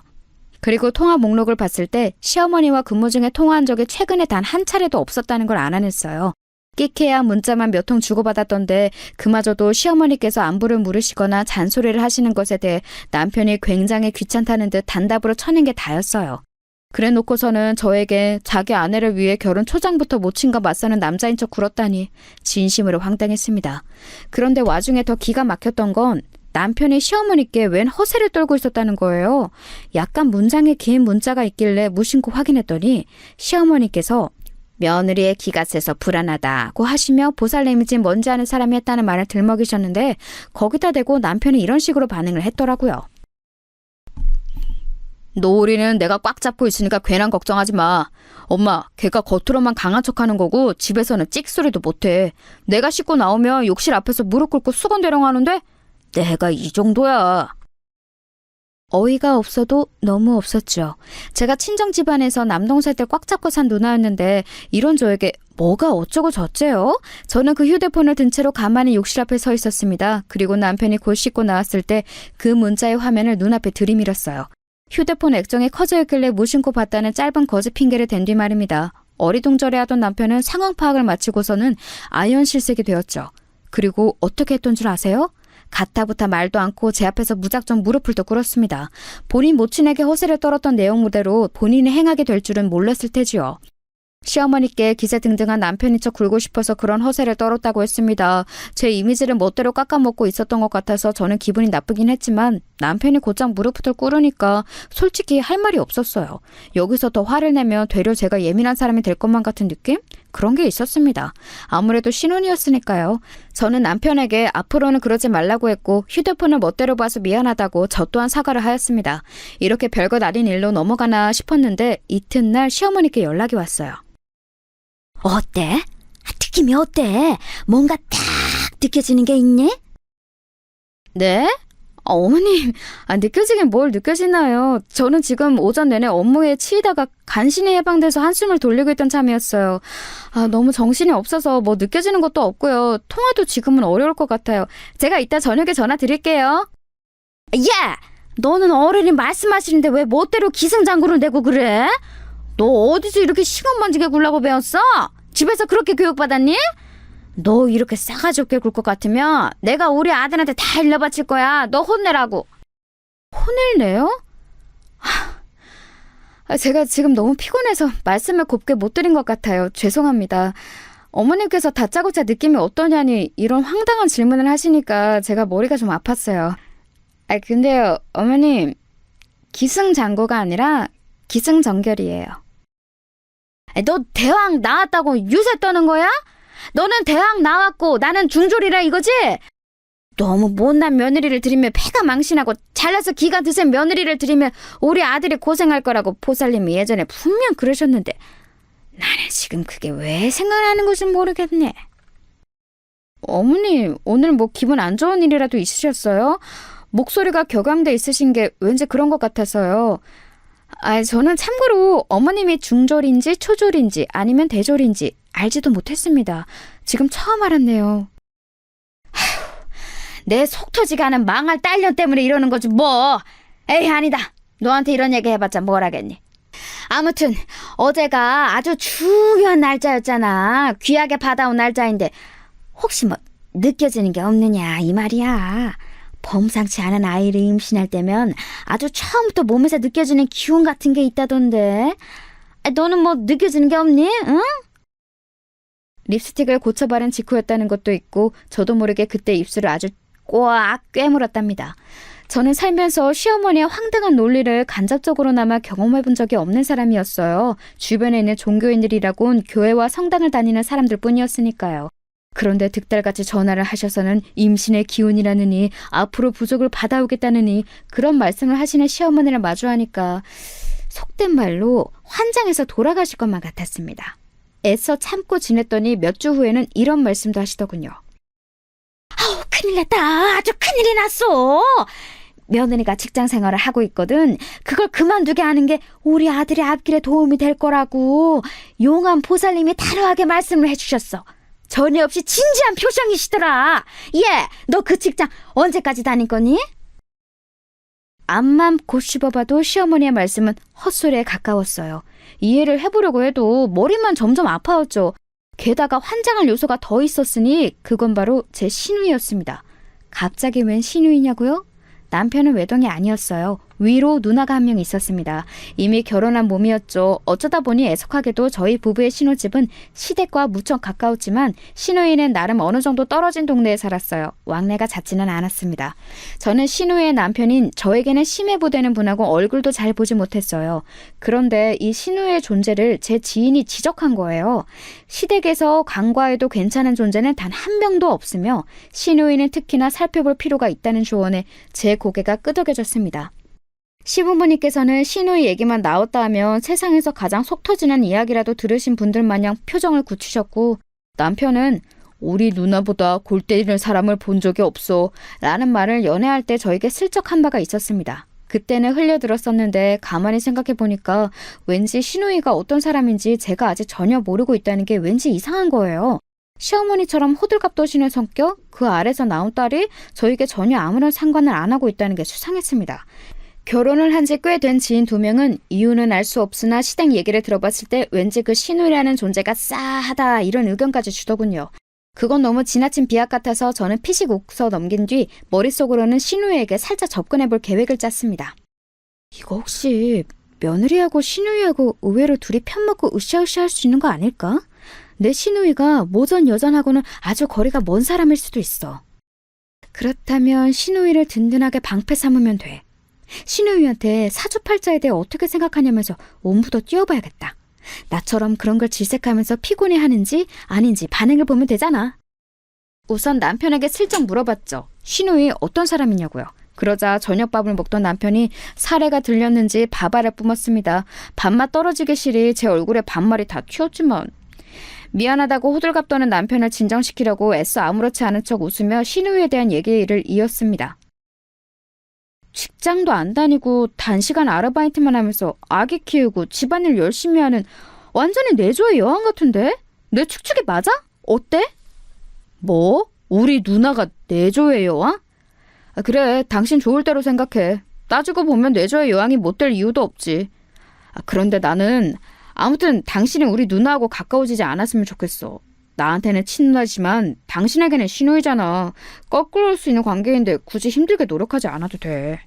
그리고 통화 목록을 봤을 때 시어머니와 근무 중에 통화한 적이 최근에 단 한 차례도 없었다는 걸 알아냈어요. 끽해야 문자만 몇 통 주고받았던데 그마저도 시어머니께서 안부를 물으시거나 잔소리를 하시는 것에 대해 남편이 굉장히 귀찮다는 듯 단답으로 쳐낸 게 다였어요. 그래 놓고서는 저에게 자기 아내를 위해 결혼 초장부터 모친과 맞서는 남자인 척 굴었다니 진심으로 황당했습니다. 그런데 와중에 더 기가 막혔던 건 남편이 시어머니께 웬 허세를 떨고 있었다는 거예요. 약간 문장에 긴 문자가 있길래 무심코 확인했더니 시어머니께서 며느리의 기가 세서 불안하다고 하시며 보살내미지 뭔지 아는 사람이 했다는 말을 들먹이셨는데 거기다 대고 남편이 이런 식으로 반응을 했더라고요. 노을이는 내가 꽉 잡고 있으니까 괜한 걱정하지 마. 엄마, 걔가 겉으로만 강한 척하는 거고 집에서는 찍소리도 못해. 내가 씻고 나오면 욕실 앞에서 무릎 꿇고 수건대령 하는데 내가 이 정도야. 어이가 없어도 너무 없었죠. 제가 친정 집안에서 남동생 때 꽉 잡고 산 누나였는데 이런 저에게 뭐가 어쩌고 저쩌요? 저는 그 휴대폰을 든 채로 가만히 욕실 앞에 서 있었습니다. 그리고 남편이 곧 씻고 나왔을 때 그 문자의 화면을 눈앞에 들이밀었어요. 휴대폰 액정이 커져 있길래 무심코 봤다는 짧은 거짓 핑계를 댄 뒤 말입니다. 어리둥절해하던 남편은 상황 파악을 마치고서는 아연실색이 되었죠. 그리고 어떻게 했던 줄 아세요? 가타부타 말도 않고 제 앞에서 무작정 무릎을 또 꿇었습니다. 본인 모친에게 허세를 떨었던 내용무대로 본인이 행하게 될 줄은 몰랐을 테지요. 시어머니께 기세등등한 남편인 척 굴고 싶어서 그런 허세를 떨었다고 했습니다. 제 이미지를 멋대로 깎아먹고 있었던 것 같아서 저는 기분이 나쁘긴 했지만 남편이 곧장 무릎을 꿇으니까 솔직히 할 말이 없었어요. 여기서 더 화를 내면 되려 제가 예민한 사람이 될 것만 같은 느낌? 그런 게 있었습니다. 아무래도 신혼이었으니까요. 저는 남편에게 앞으로는 그러지 말라고 했고 휴대폰을 멋대로 봐서 미안하다고 저 또한 사과를 하였습니다. 이렇게 별것 아닌 일로 넘어가나 싶었는데 이튿날 시어머니께 연락이 왔어요. 어때? 느낌이 어때? 뭔가 딱 느껴지는 게 있니? 네? 어머님, 느껴지긴 뭘 느껴지나요? 저는 지금 오전 내내 업무에 치이다가 간신히 해방돼서 한숨을 돌리고 있던 참이었어요. 너무 정신이 없어서 뭐 느껴지는 것도 없고요. 통화도 지금은 어려울 것 같아요. 제가 이따 저녁에 전화 드릴게요. 야! 너는 어른이 말씀하시는데 왜 멋대로 기승장구를 내고 그래? 너 어디서 이렇게 시건방지게 굴라고 배웠어? 집에서 그렇게 교육받았니? 너 이렇게 싸가지 없게 굴 것 같으면 내가 우리 아들한테 다 일러바칠 거야. 너 혼내라고. 혼을 내요? 제가 지금 너무 피곤해서 말씀을 곱게 못 드린 것 같아요. 죄송합니다. 어머님께서 다짜고짜 느낌이 어떠냐니 이런 황당한 질문을 하시니까 제가 머리가 좀 아팠어요. 근데요, 어머님, 기승장구가 아니라 기승전결이에요. 너 대학 나왔다고 유세 떠는 거야? 너는 대학 나왔고 나는 중졸이라 이거지? 너무 못난 며느리를 들이며 패가 망신하고 잘나서 기가 드센 며느리를 들이며 우리 아들이 고생할 거라고 보살님이 예전에 분명 그러셨는데 나는 지금 그게 왜 생각나는 건지 모르겠네. 어머니, 오늘 뭐 기분 안 좋은 일이라도 있으셨어요? 목소리가 격앙돼 있으신 게 왠지 그런 것 같아서요. 저는 참고로 어머님이 중졸인지 초졸인지 아니면 대졸인지 알지도 못했습니다. 지금 처음 알았네요. 내 속 터지게 하는 망할 딸년 때문에 이러는 거지 뭐. 에이, 아니다. 너한테 이런 얘기 해봤자 뭘 하겠니. 아무튼 어제가 아주 중요한 날짜였잖아. 귀하게 받아온 날짜인데 혹시 뭐 느껴지는 게 없느냐 이 말이야. 범상치 않은 아이를 임신할 때면 아주 처음부터 몸에서 느껴지는 기운 같은 게 있다던데. 너는 뭐 느껴지는 게 없니? 응? 립스틱을 고쳐 바른 직후였다는 것도 있고 저도 모르게 그때 입술을 아주 꽉 꿰물었답니다. 저는 살면서 시어머니의 황당한 논리를 간접적으로나마 경험해 본 적이 없는 사람이었어요. 주변에 있는 종교인들이라곤 교회와 성당을 다니는 사람들 뿐이었으니까요. 그런데 득달같이 전화를 하셔서는 임신의 기운이라느니 앞으로 부족을 받아오겠다느니 그런 말씀을 하시는 시어머니를 마주하니까 속된 말로 환장해서 돌아가실 것만 같았습니다. 애써 참고 지냈더니 몇 주 후에는 이런 말씀도 하시더군요. 아우, 큰일 났다. 아주 큰일이 났어. 며느리가 직장 생활을 하고 있거든. 그걸 그만두게 하는 게 우리 아들의 앞길에 도움이 될 거라고 용한 보살님이 단호하게 말씀을 해주셨어. 전혀 없이 진지한 표정이시더라. 너 그 직장 언제까지 다닐 거니? 앞만 곱씹어봐도 시어머니의 말씀은 헛소리에 가까웠어요. 이해를 해보려고 해도 머리만 점점 아파왔죠. 게다가 환장할 요소가 더 있었으니 그건 바로 제 시누이였습니다. 갑자기 웬 시누이냐고요? 남편은 외동이 아니었어요. 위로 누나가 한 명 있었습니다. 이미 결혼한 몸이었죠. 어쩌다 보니 애석하게도 저희 부부의 신혼집은 시댁과 무척 가까웠지만 시누이는 나름 어느 정도 떨어진 동네에 살았어요. 왕래가 잦지는 않았습니다. 저는 시누이의 남편인 저에게는 심해보되는 분하고 얼굴도 잘 보지 못했어요. 그런데 이 시누이의 존재를 제 지인이 지적한 거예요. 시댁에서 간과해도 괜찮은 존재는 단 한 명도 없으며 시누이는 특히나 살펴볼 필요가 있다는 조언에 제 고개가 끄덕여졌습니다. 시부모님께서는 시누이 얘기만 나왔다 하면 세상에서 가장 속 터지는 이야기라도 들으신 분들 마냥 표정을 굳히셨고 남편은 우리 누나보다 골 때리는 사람을 본 적이 없어 라는 말을 연애할 때 저에게 슬쩍 한 바가 있었습니다. 그때는 흘려들었었는데 가만히 생각해보니까 왠지 시누이가 어떤 사람인지 제가 아직 전혀 모르고 있다는 게 왠지 이상한 거예요. 시어머니처럼 호들갑 떠시는 성격, 그 아래서 나온 딸이 저에게 전혀 아무런 상관을 안 하고 있다는 게 수상했습니다. 결혼을 한 지 꽤 된 지인 2명은 이유는 알 수 없으나 시댁 얘기를 들어봤을 때 왠지 그 시누이라는 존재가 싸하다 이런 의견까지 주더군요. 그건 너무 지나친 비약 같아서 저는 피식 웃어 넘긴 뒤 머릿속으로는 시누이에게 살짝 접근해볼 계획을 짰습니다. 이거 혹시 며느리하고 시누이하고 의외로 둘이 편먹고 으쌰으쌰 할 수 있는 거 아닐까? 내 시누이가 모전 여전하고는 아주 거리가 먼 사람일 수도 있어. 그렇다면 시누이를 든든하게 방패 삼으면 돼. 시누이한테 사주팔자에 대해 어떻게 생각하냐면서 온부도 뛰어봐야겠다. 나처럼 그런 걸 질색하면서 피곤해하는지 아닌지 반응을 보면 되잖아. 우선 남편에게 슬쩍 물어봤죠. 시누이 어떤 사람이냐고요. 그러자 저녁밥을 먹던 남편이 사례가 들렸는지 밥알을 뿜었습니다. 밥맛 떨어지기 싫이 제 얼굴에 반말이 다 튀었지만 미안하다고 호들갑 떠는 남편을 진정시키려고 애써 아무렇지 않은 척 웃으며 시누이에 대한 얘기를 이었습니다. 직장도 안 다니고 단시간 아르바이트만 하면서 아기 키우고 집안일 열심히 하는 완전히 내조의 여왕 같은데? 내 축축이 맞아? 어때? 뭐? 우리 누나가 내조의 여왕? 그래, 당신 좋을 대로 생각해. 따지고 보면 내조의 여왕이 못 될 이유도 없지. 그런데 나는 아무튼 당신이 우리 누나하고 가까워지지 않았으면 좋겠어. 나한테는 친누나지만 당신에게는 시누이잖아. 거꾸로 올 수 있는 관계인데 굳이 힘들게 노력하지 않아도 돼.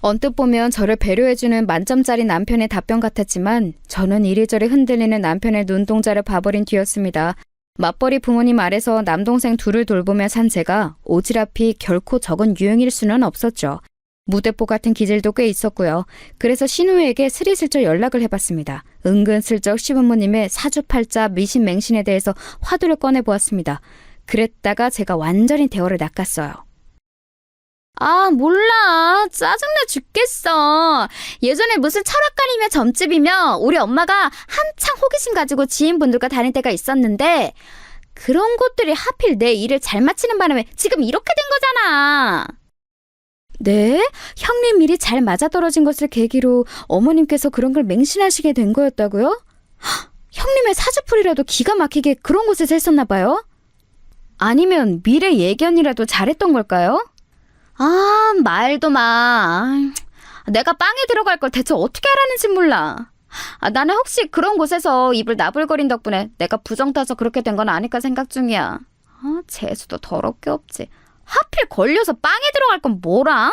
언뜻 보면 저를 배려해주는 만점짜리 남편의 답변 같았지만 저는 이리저리 흔들리는 남편의 눈동자를 봐버린 뒤였습니다. 맞벌이 부모님 아래서 남동생 둘을 돌보며 산 제가 오지랖이 결코 적은 유형일 수는 없었죠. 무대뽀 같은 기질도 꽤 있었고요. 그래서 신우에게 스리슬쩍 연락을 해봤습니다. 은근슬쩍 시부모님의 사주팔자 미신맹신에 대해서 화두를 꺼내보았습니다. 그랬다가 제가 완전히 대화를 낚았어요. 아, 몰라. 짜증나 죽겠어. 예전에 무슨 철학관이며 점집이며 우리 엄마가 한창 호기심 가지고 지인분들과 다닐 때가 있었는데 그런 곳들이 하필 내 일을 잘 마치는 바람에 지금 이렇게 된 거잖아. 네? 형님 일이 잘 맞아떨어진 것을 계기로 어머님께서 그런 걸 맹신하시게 된 거였다고요? 헉, 형님의 사주풀이라도 기가 막히게 그런 곳에서 했었나 봐요? 아니면 미래 예견이라도 잘했던 걸까요? 아, 말도 마. 내가 빵에 들어갈 걸 대체 어떻게 알았는지 몰라. 나는 혹시 그런 곳에서 입을 나불거린 덕분에 내가 부정 타서 그렇게 된 건 아닐까 생각 중이야. 재수도 더럽게 없지. 하필 걸려서 빵에 들어갈 건 뭐람?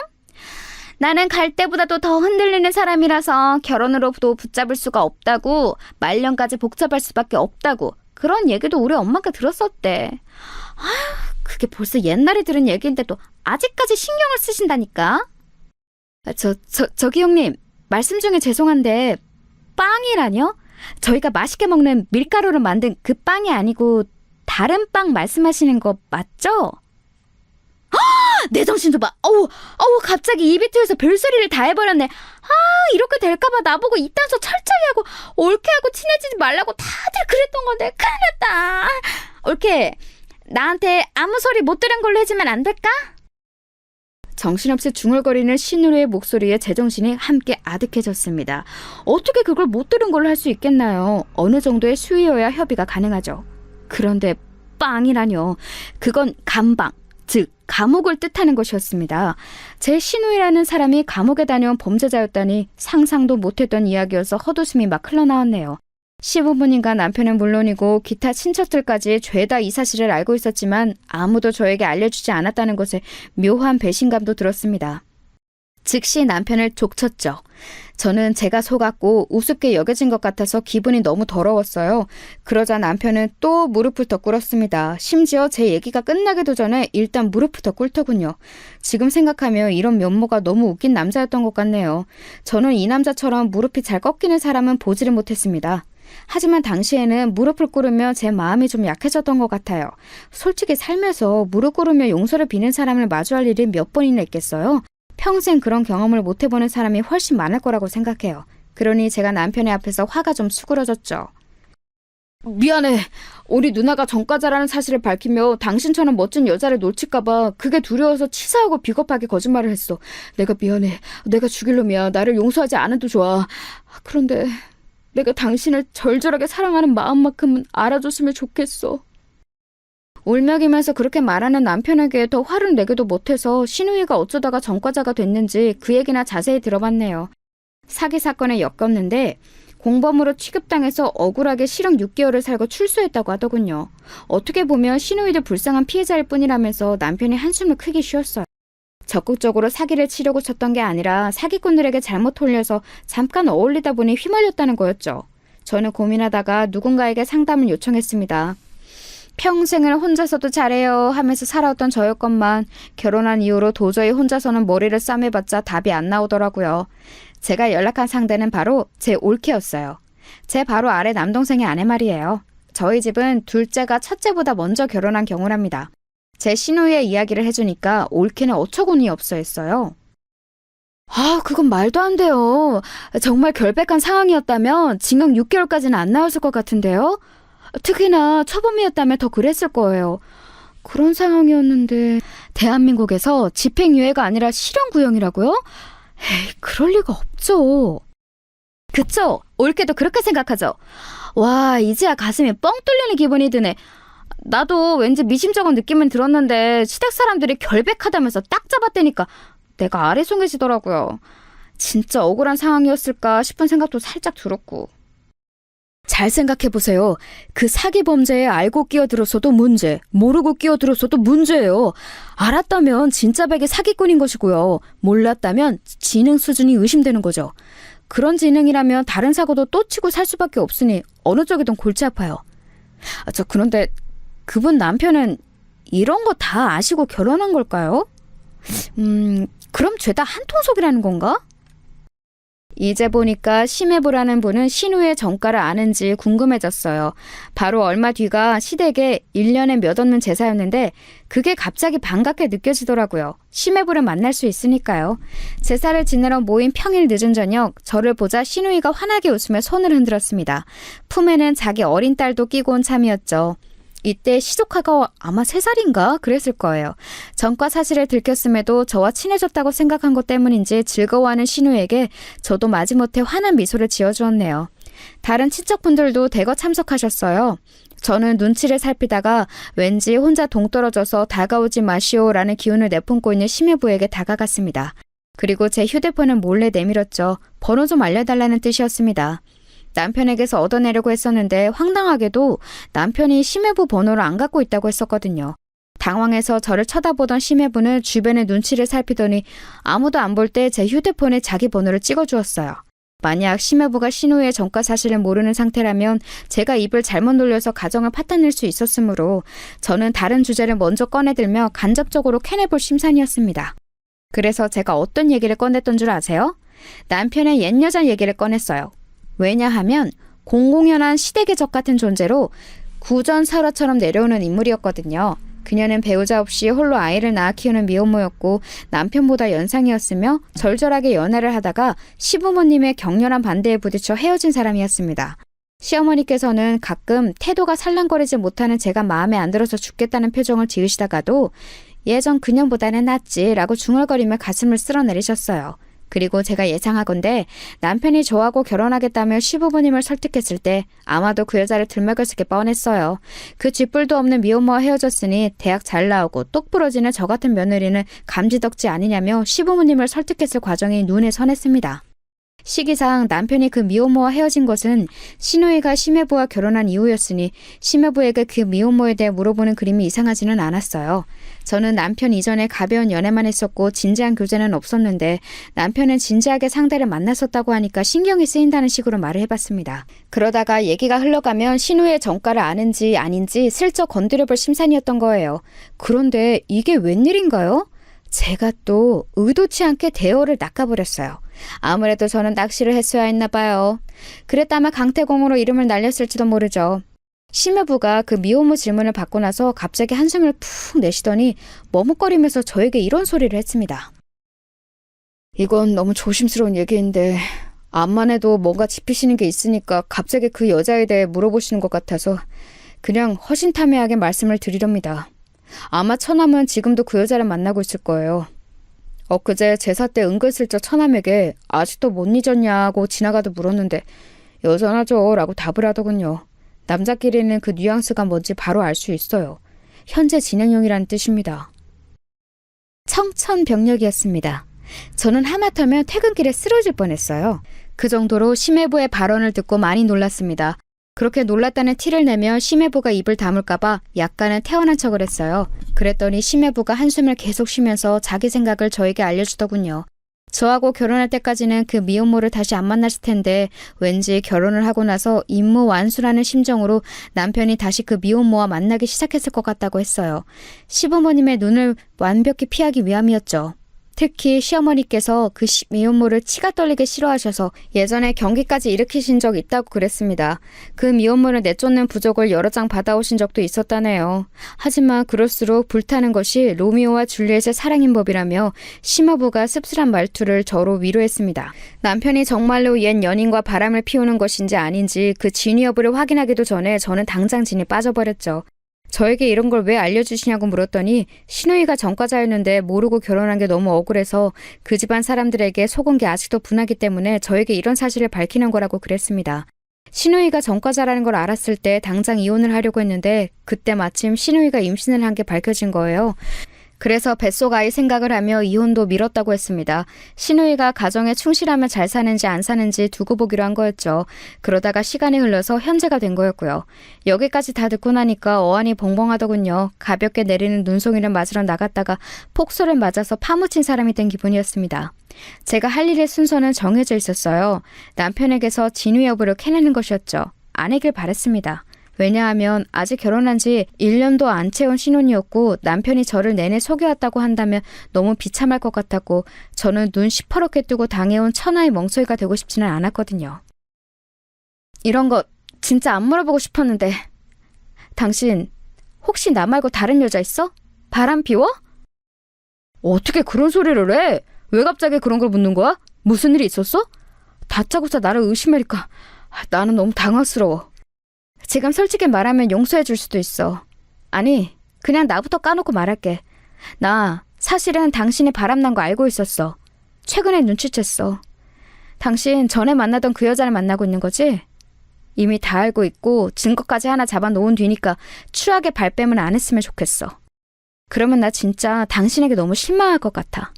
나는 갈 때보다도 더 흔들리는 사람이라서 결혼으로도 붙잡을 수가 없다고, 말년까지 복잡할 수밖에 없다고 그런 얘기도 우리 엄마가 들었었대. 그게 벌써 옛날에 들은 얘기인데도 아직까지 신경을 쓰신다니까. 저기 형님, 말씀 중에 죄송한데 빵이라뇨? 저희가 맛있게 먹는 밀가루로 만든 그 빵이 아니고 다른 빵 말씀하시는 거 맞죠? 내 정신 좀 봐. 갑자기 입이 트여서 별소리를 다 해버렸네. 이렇게 될까봐 나보고 이딴 소 철저히 하고 올케하고 친해지지 말라고 다들 그랬던 건데 큰일 났다. 올케, 나한테 아무 소리 못 들은 걸로 해주면 안 될까? 정신없이 중얼거리는 신우의 목소리에 제정신이 함께 아득해졌습니다. 어떻게 그걸 못 들은 걸로 할 수 있겠나요? 어느 정도의 수위여야 협의가 가능하죠. 그런데 빵이라뇨. 그건 감방, 즉 감옥을 뜻하는 것이었습니다. 제 신우이라는 사람이 감옥에 다녀온 범죄자였다니 상상도 못했던 이야기여서 헛웃음이 막 흘러나왔네요. 시부모님과 남편은 물론이고 기타 친척들까지 죄다 이 사실을 알고 있었지만 아무도 저에게 알려주지 않았다는 것에 묘한 배신감도 들었습니다. 즉시 남편을 족쳤죠. 저는 제가 속았고 우습게 여겨진 것 같아서 기분이 너무 더러웠어요. 그러자 남편은 또 무릎을 더 꿇었습니다. 심지어 제 얘기가 끝나기도 전에 일단 무릎을 더 꿇더군요. 지금 생각하면 이런 면모가 너무 웃긴 남자였던 것 같네요. 저는 이 남자처럼 무릎이 잘 꺾이는 사람은 보지를 못했습니다. 하지만 당시에는 무릎을 꿇으며 제 마음이 좀 약해졌던 것 같아요. 솔직히 살면서 무릎 꿇으며 용서를 비는 사람을 마주할 일이 몇 번이나 있겠어요? 평생 그런 경험을 못 해보는 사람이 훨씬 많을 거라고 생각해요. 그러니 제가 남편의 앞에서 화가 좀 수그러졌죠. 미안해. 우리 누나가 전과자라는 사실을 밝히며 당신처럼 멋진 여자를 놓칠까봐 그게 두려워서 치사하고 비겁하게 거짓말을 했어. 내가 미안해. 내가 죽일 놈이야. 나를 용서하지 않아도 좋아. 그런데 내가 당신을 절절하게 사랑하는 마음만큼은 알아줬으면 좋겠어. 울먹이면서 그렇게 말하는 남편에게 더 화를 내기도 못해서 신우이가 어쩌다가 전과자가 됐는지 그 얘기나 자세히 들어봤네요. 사기 사건에 엮였는데 공범으로 취급당해서 억울하게 실형 6개월을 살고 출소했다고 하더군요. 어떻게 보면 신우이도 불쌍한 피해자일 뿐이라면서 남편이 한숨을 크게 쉬었어요. 적극적으로 사기를 치려고 쳤던 게 아니라 사기꾼들에게 잘못 홀려서 잠깐 어울리다 보니 휘말렸다는 거였죠. 저는 고민하다가 누군가에게 상담을 요청했습니다. 평생을 혼자서도 잘해요 하면서 살아왔던 저였건만 결혼한 이후로 도저히 혼자서는 머리를 싸매봤자 답이 안 나오더라고요. 제가 연락한 상대는 바로 제 올케였어요. 제 바로 아래 남동생의 아내 말이에요. 저희 집은 둘째가 첫째보다 먼저 결혼한 경우랍니다. 제 신우이의 이야기를 해주니까 올케는 어처구니 없어 했어요. 그건 말도 안 돼요. 정말 결백한 상황이었다면 징역 6개월까지는 안 나왔을 것 같은데요. 특히나 초범이었다면 더 그랬을 거예요. 그런 상황이었는데 대한민국에서 집행유예가 아니라 실형구형이라고요? 에이, 그럴 리가 없죠. 그쵸? 올케도 그렇게 생각하죠? 와, 이제야 가슴이 뻥 뚫리는 기분이 드네. 나도 왠지 미심쩍은 느낌은 들었는데 시댁 사람들이 결백하다면서 딱 잡았다니까 내가 아래송해지더라고요. 진짜 억울한 상황이었을까 싶은 생각도 살짝 들었고. 잘 생각해보세요. 그 사기 범죄에 알고 끼어들었어도 문제, 모르고 끼어들었어도 문제예요. 알았다면 진짜 백의 사기꾼인 것이고요. 몰랐다면 지능 수준이 의심되는 거죠. 그런 지능이라면 다른 사고도 또 치고 살 수밖에 없으니 어느 쪽이든 골치 아파요. 그런데 그분 남편은 이런 거 다 아시고 결혼한 걸까요? 그럼 죄다 한 통속이라는 건가? 이제 보니까 심해부라는 분은 신우의 정가를 아는지 궁금해졌어요. 바로 얼마 뒤가 시댁에 1년에 몇 없는 제사였는데 그게 갑자기 반갑게 느껴지더라고요. 심해부를 만날 수 있으니까요. 제사를 지내러 모인 평일 늦은 저녁, 저를 보자 신우이가 환하게 웃으며 손을 흔들었습니다. 품에는 자기 어린 딸도 끼고 온 참이었죠. 이때 시조카가 아마 3살인가 그랬을 거예요. 전과 사실을 들켰음에도 저와 친해졌다고 생각한 것 때문인지 즐거워하는 신우에게 저도 마지못해 환한 미소를 지어주었네요. 다른 친척분들도 대거 참석하셨어요. 저는 눈치를 살피다가 왠지 혼자 동떨어져서 다가오지 마시오라는 기운을 내뿜고 있는 심해부에게 다가갔습니다. 그리고 제 휴대폰을 몰래 내밀었죠. 번호 좀 알려달라는 뜻이었습니다. 남편에게서 얻어내려고 했었는데 황당하게도 남편이 심해부 번호를 안 갖고 있다고 했었거든요. 당황해서 저를 쳐다보던 심해부는 주변의 눈치를 살피더니 아무도 안 볼 때 제 휴대폰에 자기 번호를 찍어주었어요. 만약 심해부가 신우의 전과 사실을 모르는 상태라면 제가 입을 잘못 놀려서 가정을 파탄낼 수 있었으므로 저는 다른 주제를 먼저 꺼내들며 간접적으로 캐내볼 심산이었습니다. 그래서 제가 어떤 얘기를 꺼냈던 줄 아세요? 남편의 옛 여자 얘기를 꺼냈어요. 왜냐하면 공공연한 시댁의 적 같은 존재로 구전설화처럼 내려오는 인물이었거든요. 그녀는 배우자 없이 홀로 아이를 낳아 키우는 미혼모였고 남편보다 연상이었으며 절절하게 연애를 하다가 시부모님의 격렬한 반대에 부딪혀 헤어진 사람이었습니다. 시어머니께서는 가끔 태도가 살랑거리지 못하는 제가 마음에 안 들어서 죽겠다는 표정을 지으시다가도 예전 그년보다는 낫지라고 중얼거리며 가슴을 쓸어내리셨어요. 그리고 제가 예상하건대 남편이 저하고 결혼하겠다며 시부모님을 설득했을 때 아마도 그 여자를 들먹였을 게 뻔했어요. 그 쥐뿔도 없는 미혼모와 헤어졌으니 대학 잘 나오고 똑 부러지는 저 같은 며느리는 감지덕지 아니냐며 시부모님을 설득했을 과정이 눈에 선했습니다. 시기상 남편이 그 미혼모와 헤어진 것은 신우이가 심해부와 결혼한 이후였으니 심해부에게 그 미혼모에 대해 물어보는 그림이 이상하지는 않았어요. 저는 남편 이전에 가벼운 연애만 했었고 진지한 교제는 없었는데 남편은 진지하게 상대를 만났었다고 하니까 신경이 쓰인다는 식으로 말을 해봤습니다. 그러다가 얘기가 흘러가면 신우의 정가를 아는지 아닌지 슬쩍 건드려볼 심산이었던 거예요. 그런데 이게 웬일인가요? 제가 또 의도치 않게 대어를 낚아버렸어요. 아무래도 저는 낚시를 했어야 했나 봐요. 그랬다면 강태공으로 이름을 날렸을지도 모르죠. 심해부가 그 미혼모 질문을 받고 나서 갑자기 한숨을 푹 내쉬더니 머뭇거리면서 저에게 이런 소리를 했습니다. 이건 너무 조심스러운 얘기인데 암만 해도 뭔가 짚히시는 게 있으니까 갑자기 그 여자에 대해 물어보시는 것 같아서 그냥 허심탄회하게 말씀을 드리렵니다. 아마 처남은 지금도 그 여자를 만나고 있을 거예요. 엊그제 제사 때 은근슬쩍 처남에게 아직도 못 잊었냐고 지나가다 물었는데 여전하죠 라고 답을 하더군요. 남자끼리는 그 뉘앙스가 뭔지 바로 알 수 있어요. 현재 진행형이라는 뜻입니다. 청천벽력이었습니다. 저는 하마터면 퇴근길에 쓰러질 뻔했어요. 그 정도로 심해부의 발언을 듣고 많이 놀랐습니다. 그렇게 놀랐다는 티를 내며 심해부가 입을 다물까봐 약간은 태어난 척을 했어요. 그랬더니 심해부가 한숨을 계속 쉬면서 자기 생각을 저에게 알려주더군요. 저하고 결혼할 때까지는 그 미혼모를 다시 안 만났을 텐데 왠지 결혼을 하고 나서 임무완수라는 심정으로 남편이 다시 그 미혼모와 만나기 시작했을 것 같다고 했어요. 시부모님의 눈을 완벽히 피하기 위함이었죠. 특히 시어머니께서 그 미혼모를 치가 떨리게 싫어하셔서 예전에 경기까지 일으키신 적 있다고 그랬습니다. 그 미혼모를 내쫓는 부적을 여러 장 받아오신 적도 있었다네요. 하지만 그럴수록 불타는 것이 로미오와 줄리엣의 사랑인 법이라며 심화부가 씁쓸한 말투를 저로 위로했습니다. 남편이 정말로 옛 연인과 바람을 피우는 것인지 아닌지 그 진위 여부를 확인하기도 전에 저는 당장 진이 빠져버렸죠. 저에게 이런 걸 왜 알려주시냐고 물었더니 신우이가 전과자였는데 모르고 결혼한 게 너무 억울해서 그 집안 사람들에게 속은 게 아직도 분하기 때문에 저에게 이런 사실을 밝히는 거라고 그랬습니다. 신우이가 전과자라는 걸 알았을 때 당장 이혼을 하려고 했는데 그때 마침 신우이가 임신을 한 게 밝혀진 거예요. 그래서 뱃속 아이 생각을 하며 이혼도 미뤘다고 했습니다. 신우이가 가정에 충실하면 잘 사는지 안 사는지 두고 보기로 한 거였죠. 그러다가 시간이 흘러서 현재가 된 거였고요. 여기까지 다 듣고 나니까 어안이 벙벙하더군요. 가볍게 내리는 눈송이를 맞으러 나갔다가 폭소를 맞아서 파묻힌 사람이 된 기분이었습니다. 제가 할 일의 순서는 정해져 있었어요. 남편에게서 진위 여부를 캐내는 것이었죠. 아니길 바랬습니다. 왜냐하면 아직 결혼한 지 1년도 안 채운 신혼이었고 남편이 저를 내내 속여왔다고 한다면 너무 비참할 것 같았고 저는 눈 시퍼렇게 뜨고 당해온 천하의 멍청이가 되고 싶지는 않았거든요. 이런 거 진짜 안 물어보고 싶었는데 당신 혹시 나 말고 다른 여자 있어? 바람 피워? 어떻게 그런 소리를 해? 왜 갑자기 그런 걸 묻는 거야? 무슨 일이 있었어? 다짜고짜 나를 의심하니까 나는 너무 당황스러워. 지금 솔직히 말하면 용서해 줄 수도 있어. 아니, 그냥 나부터 까놓고 말할게. 나 사실은 당신이 바람난 거 알고 있었어. 최근에 눈치챘어. 당신 전에 만나던 그 여자를 만나고 있는 거지? 이미 다 알고 있고 증거까지 하나 잡아놓은 뒤니까 추하게 발뺌을 안 했으면 좋겠어. 그러면 나 진짜 당신에게 너무 실망할 것 같아.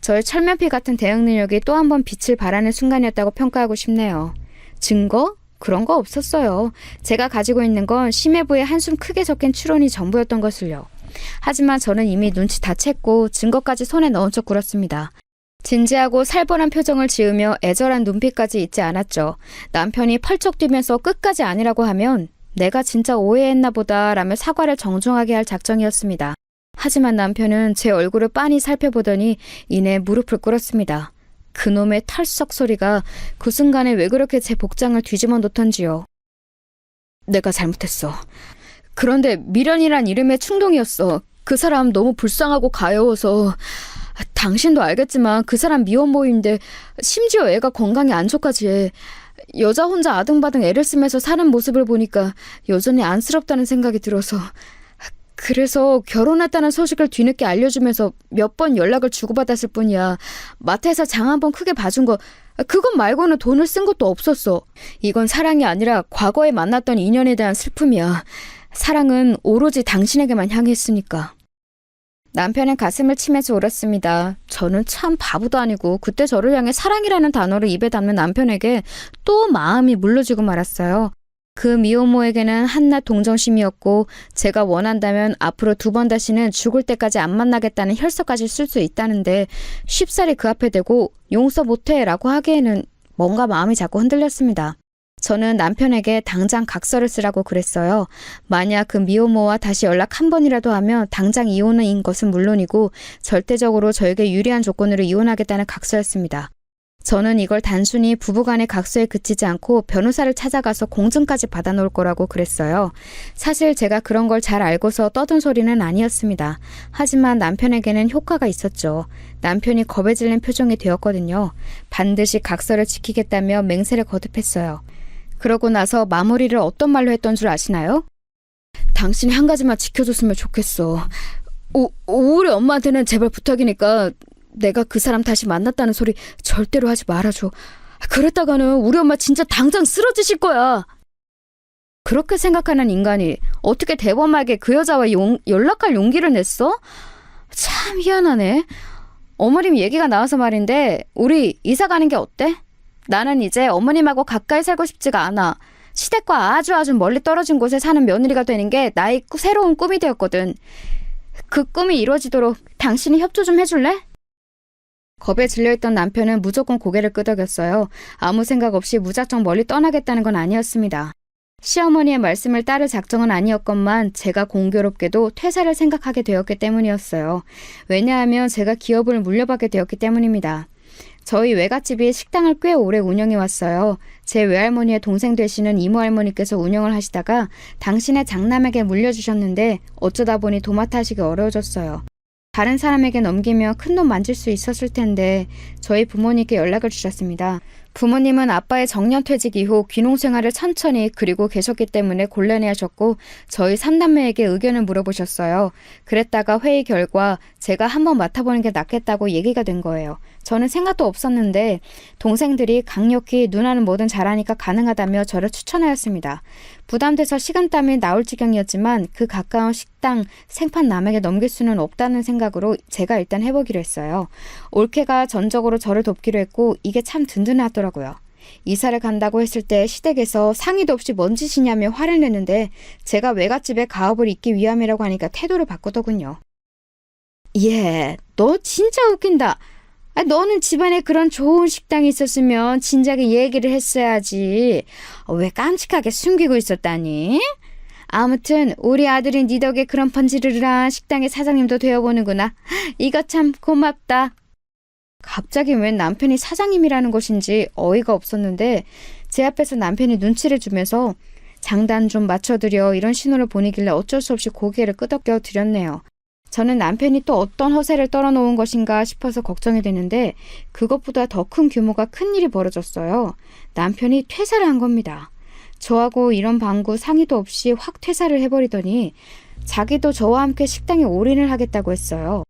저의 철면피 같은 대응 능력이 또 한 번 빛을 발하는 순간이었다고 평가하고 싶네요. 증거? 그런 거 없었어요. 제가 가지고 있는 건 심해부에 한숨 크게 섞인 추론이 전부였던 것을요. 하지만 저는 이미 눈치 다 챘고 증거까지 손에 넣은 척 굴었습니다. 진지하고 살벌한 표정을 지으며 애절한 눈빛까지 잊지 않았죠. 남편이 펄쩍 뛰면서 끝까지 아니라고 하면 내가 진짜 오해했나 보다 라며 사과를 정중하게 할 작정이었습니다. 하지만 남편은 제 얼굴을 빤히 살펴보더니 이내 무릎을 꿇었습니다. 그놈의 털썩 소리가 그 순간에 왜 그렇게 제 복장을 뒤집어 놓던지요. 내가 잘못했어. 그런데 미련이란 이름의 충동이었어. 그 사람 너무 불쌍하고 가여워서. 당신도 알겠지만 그 사람 미혼모인데 심지어 애가 건강에 안 좋까지 해. 여자 혼자 아등바등 애를 쓰면서 사는 모습을 보니까 여전히 안쓰럽다는 생각이 들어서. 그래서 결혼했다는 소식을 뒤늦게 알려주면서 몇 번 연락을 주고받았을 뿐이야. 마트에서 장 한 번 크게 봐준 거 그것 말고는 돈을 쓴 것도 없었어. 이건 사랑이 아니라 과거에 만났던 인연에 대한 슬픔이야. 사랑은 오로지 당신에게만 향했으니까. 남편은 가슴을 치면서 울었습니다. 저는 참 바보도 아니고 그때 저를 향해 사랑이라는 단어를 입에 담는 남편에게 또 마음이 물러지고 말았어요. 그 미혼모에게는 한낱 동정심이었고 제가 원한다면 앞으로 2번 다시는 죽을 때까지 안 만나겠다는 혈서까지 쓸 수 있다는데 쉽사리 그 앞에 대고 용서 못해 라고 하기에는 뭔가 마음이 자꾸 흔들렸습니다. 저는 남편에게 당장 각서를 쓰라고 그랬어요. 만약 그 미혼모와 다시 연락 한 번이라도 하면 당장 이혼인 것은 물론이고 절대적으로 저에게 유리한 조건으로 이혼하겠다는 각서였습니다. 저는 이걸 단순히 부부간의 각서에 그치지 않고 변호사를 찾아가서 공증까지 받아놓을 거라고 그랬어요. 사실 제가 그런 걸 잘 알고서 떠든 소리는 아니었습니다. 하지만 남편에게는 효과가 있었죠. 남편이 겁에 질린 표정이 되었거든요. 반드시 각서를 지키겠다며 맹세를 거듭했어요. 그러고 나서 마무리를 어떤 말로 했던 줄 아시나요? 당신이 한 가지만 지켜줬으면 좋겠어. 우리 엄마한테는 제발 부탁이니까 내가 그 사람 다시 만났다는 소리 절대로 하지 말아줘. 그랬다가는 우리 엄마 진짜 당장 쓰러지실 거야. 그렇게 생각하는 인간이 어떻게 대범하게 그 여자와 연락할 용기를 냈어? 참 희한하네. 어머님 얘기가 나와서 말인데 우리 이사 가는 게 어때? 나는 이제 어머님하고 가까이 살고 싶지가 않아. 시댁과 아주 멀리 떨어진 곳에 사는 며느리가 되는 게 나의 새로운 꿈이 되었거든. 그 꿈이 이루어지도록 당신이 협조 좀 해줄래? 겁에 질려있던 남편은 무조건 고개를 끄덕였어요. 아무 생각 없이 무작정 멀리 떠나겠다는 건 아니었습니다. 시어머니의 말씀을 따를 작정은 아니었건만 제가 공교롭게도 퇴사를 생각하게 되었기 때문이었어요. 왜냐하면 제가 기업을 물려받게 되었기 때문입니다. 저희 외갓집이 식당을 꽤 오래 운영해왔어요. 제 외할머니의 동생 되시는 이모할머니께서 운영을 하시다가 당신의 장남에게 물려주셨는데 어쩌다 보니 도맡아 하시기 어려워졌어요. 다른 사람에게 넘기며 큰돈 만질 수 있었을 텐데 저희 부모님께 연락을 주셨습니다. 부모님은 아빠의 정년퇴직 이후 귀농 생활을 천천히 그리고 계셨기 때문에 곤란해하셨고 저희 3남매에게 의견을 물어보셨어요. 그랬다가 회의 결과 제가 한번 맡아보는 게 낫겠다고 얘기가 된 거예요. 저는 생각도 없었는데 동생들이 강력히 누나는 뭐든 잘하니까 가능하다며 저를 추천하였습니다. 부담돼서 식은땀이 나올 지경이었지만 그 가까운 식당 생판 남에게 넘길 수는 없다는 생각으로 제가 일단 해보기로 했어요. 올케가 전적으로 저를 돕기로 했고 이게 참 든든하더라고요. 이사를 간다고 했을 때 시댁에서 상의도 없이 뭔 짓이냐며 화를 내는데 제가 외갓집에 가업을 잇기 위함이라고 하니까 태도를 바꾸더군요. 예, 너 진짜 웃긴다. 너는 집안에 그런 좋은 식당이 있었으면 진작에 얘기를 했어야지. 왜 깜찍하게 숨기고 있었다니? 아무튼 우리 아들이 네 덕에 그런 번지르르한 식당의 사장님도 되어보는구나. 이거 참 고맙다. 갑자기 웬 남편이 사장님이라는 것인지 어이가 없었는데 제 앞에서 남편이 눈치를 주면서 장단 좀 맞춰드려 이런 신호를 보내길래 어쩔 수 없이 고개를 끄덕여 드렸네요. 저는 남편이 또 어떤 허세를 떨어놓은 것인가 싶어서 걱정이 되는데 그것보다 더 큰 규모가 큰일이 벌어졌어요. 남편이 퇴사를 한 겁니다. 저하고 이런 방구 상의도 없이 확 퇴사를 해버리더니 자기도 저와 함께 식당에 올인을 하겠다고 했어요.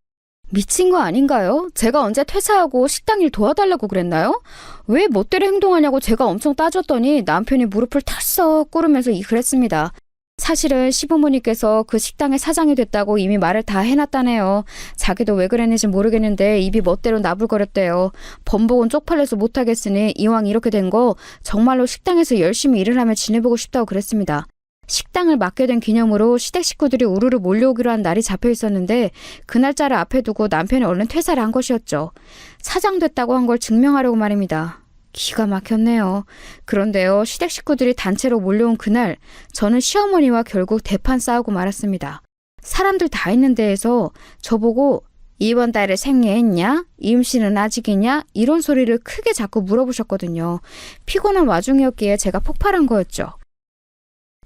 미친 거 아닌가요? 제가 언제 퇴사하고 식당 일 도와달라고 그랬나요? 왜 멋대로 행동하냐고 제가 엄청 따졌더니 남편이 무릎을 털썩 꿇으면서 그랬습니다. 사실은 시부모님께서 그 식당의 사장이 됐다고 이미 말을 다 해놨다네요. 자기도 왜 그랬는지 모르겠는데 입이 멋대로 나불거렸대요. 번복은 쪽팔려서 못하겠으니 이왕 이렇게 된 거 정말로 식당에서 열심히 일을 하며 지내보고 싶다고 그랬습니다. 식당을 맡게 된 기념으로 시댁 식구들이 우르르 몰려오기로 한 날이 잡혀 있었는데 그 날짜를 앞에 두고 남편이 얼른 퇴사를 한 것이었죠. 사장 됐다고 한 걸 증명하려고 말입니다. 기가 막혔네요. 그런데요, 시댁 식구들이 단체로 몰려온 그날 저는 시어머니와 결국 대판 싸우고 말았습니다. 사람들 다 있는 데에서 저보고 이번 달에 생리했냐? 임신은 아직이냐? 이런 소리를 크게 자꾸 물어보셨거든요. 피곤한 와중이었기에 제가 폭발한 거였죠.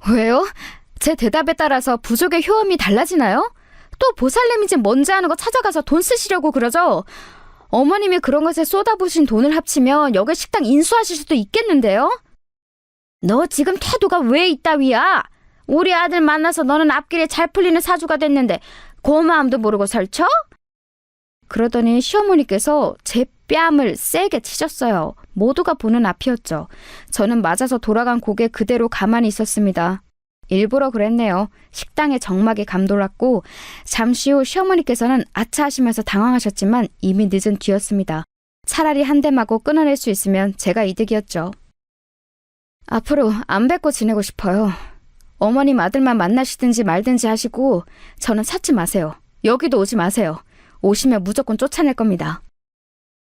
왜요? 제 대답에 따라서 부족의 효험이 달라지나요? 또 보살님인지 뭔지 아는 거 찾아가서 돈 쓰시려고 그러죠? 어머님이 그런 것에 쏟아부으신 돈을 합치면 여기 식당 인수하실 수도 있겠는데요? 너 지금 태도가 왜 이따위야? 우리 아들 만나서 너는 앞길에 잘 풀리는 사주가 됐는데 고마움도 모르고 설쳐? 그러더니 시어머니께서 제 뺨을 세게 치셨어요. 모두가 보는 앞이었죠. 저는 맞아서 돌아간 고개 그대로 가만히 있었습니다. 일부러 그랬네요. 식당에 정막이 감돌았고 잠시 후 시어머니께서는 아차 하시면서 당황하셨지만 이미 늦은 뒤였습니다. 차라리 한 대 맞고 끊어낼 수 있으면 제가 이득이었죠. 앞으로 안 뵙고 지내고 싶어요. 어머님 아들만 만나시든지 말든지 하시고 저는 찾지 마세요. 여기도 오지 마세요. 오시면 무조건 쫓아낼 겁니다.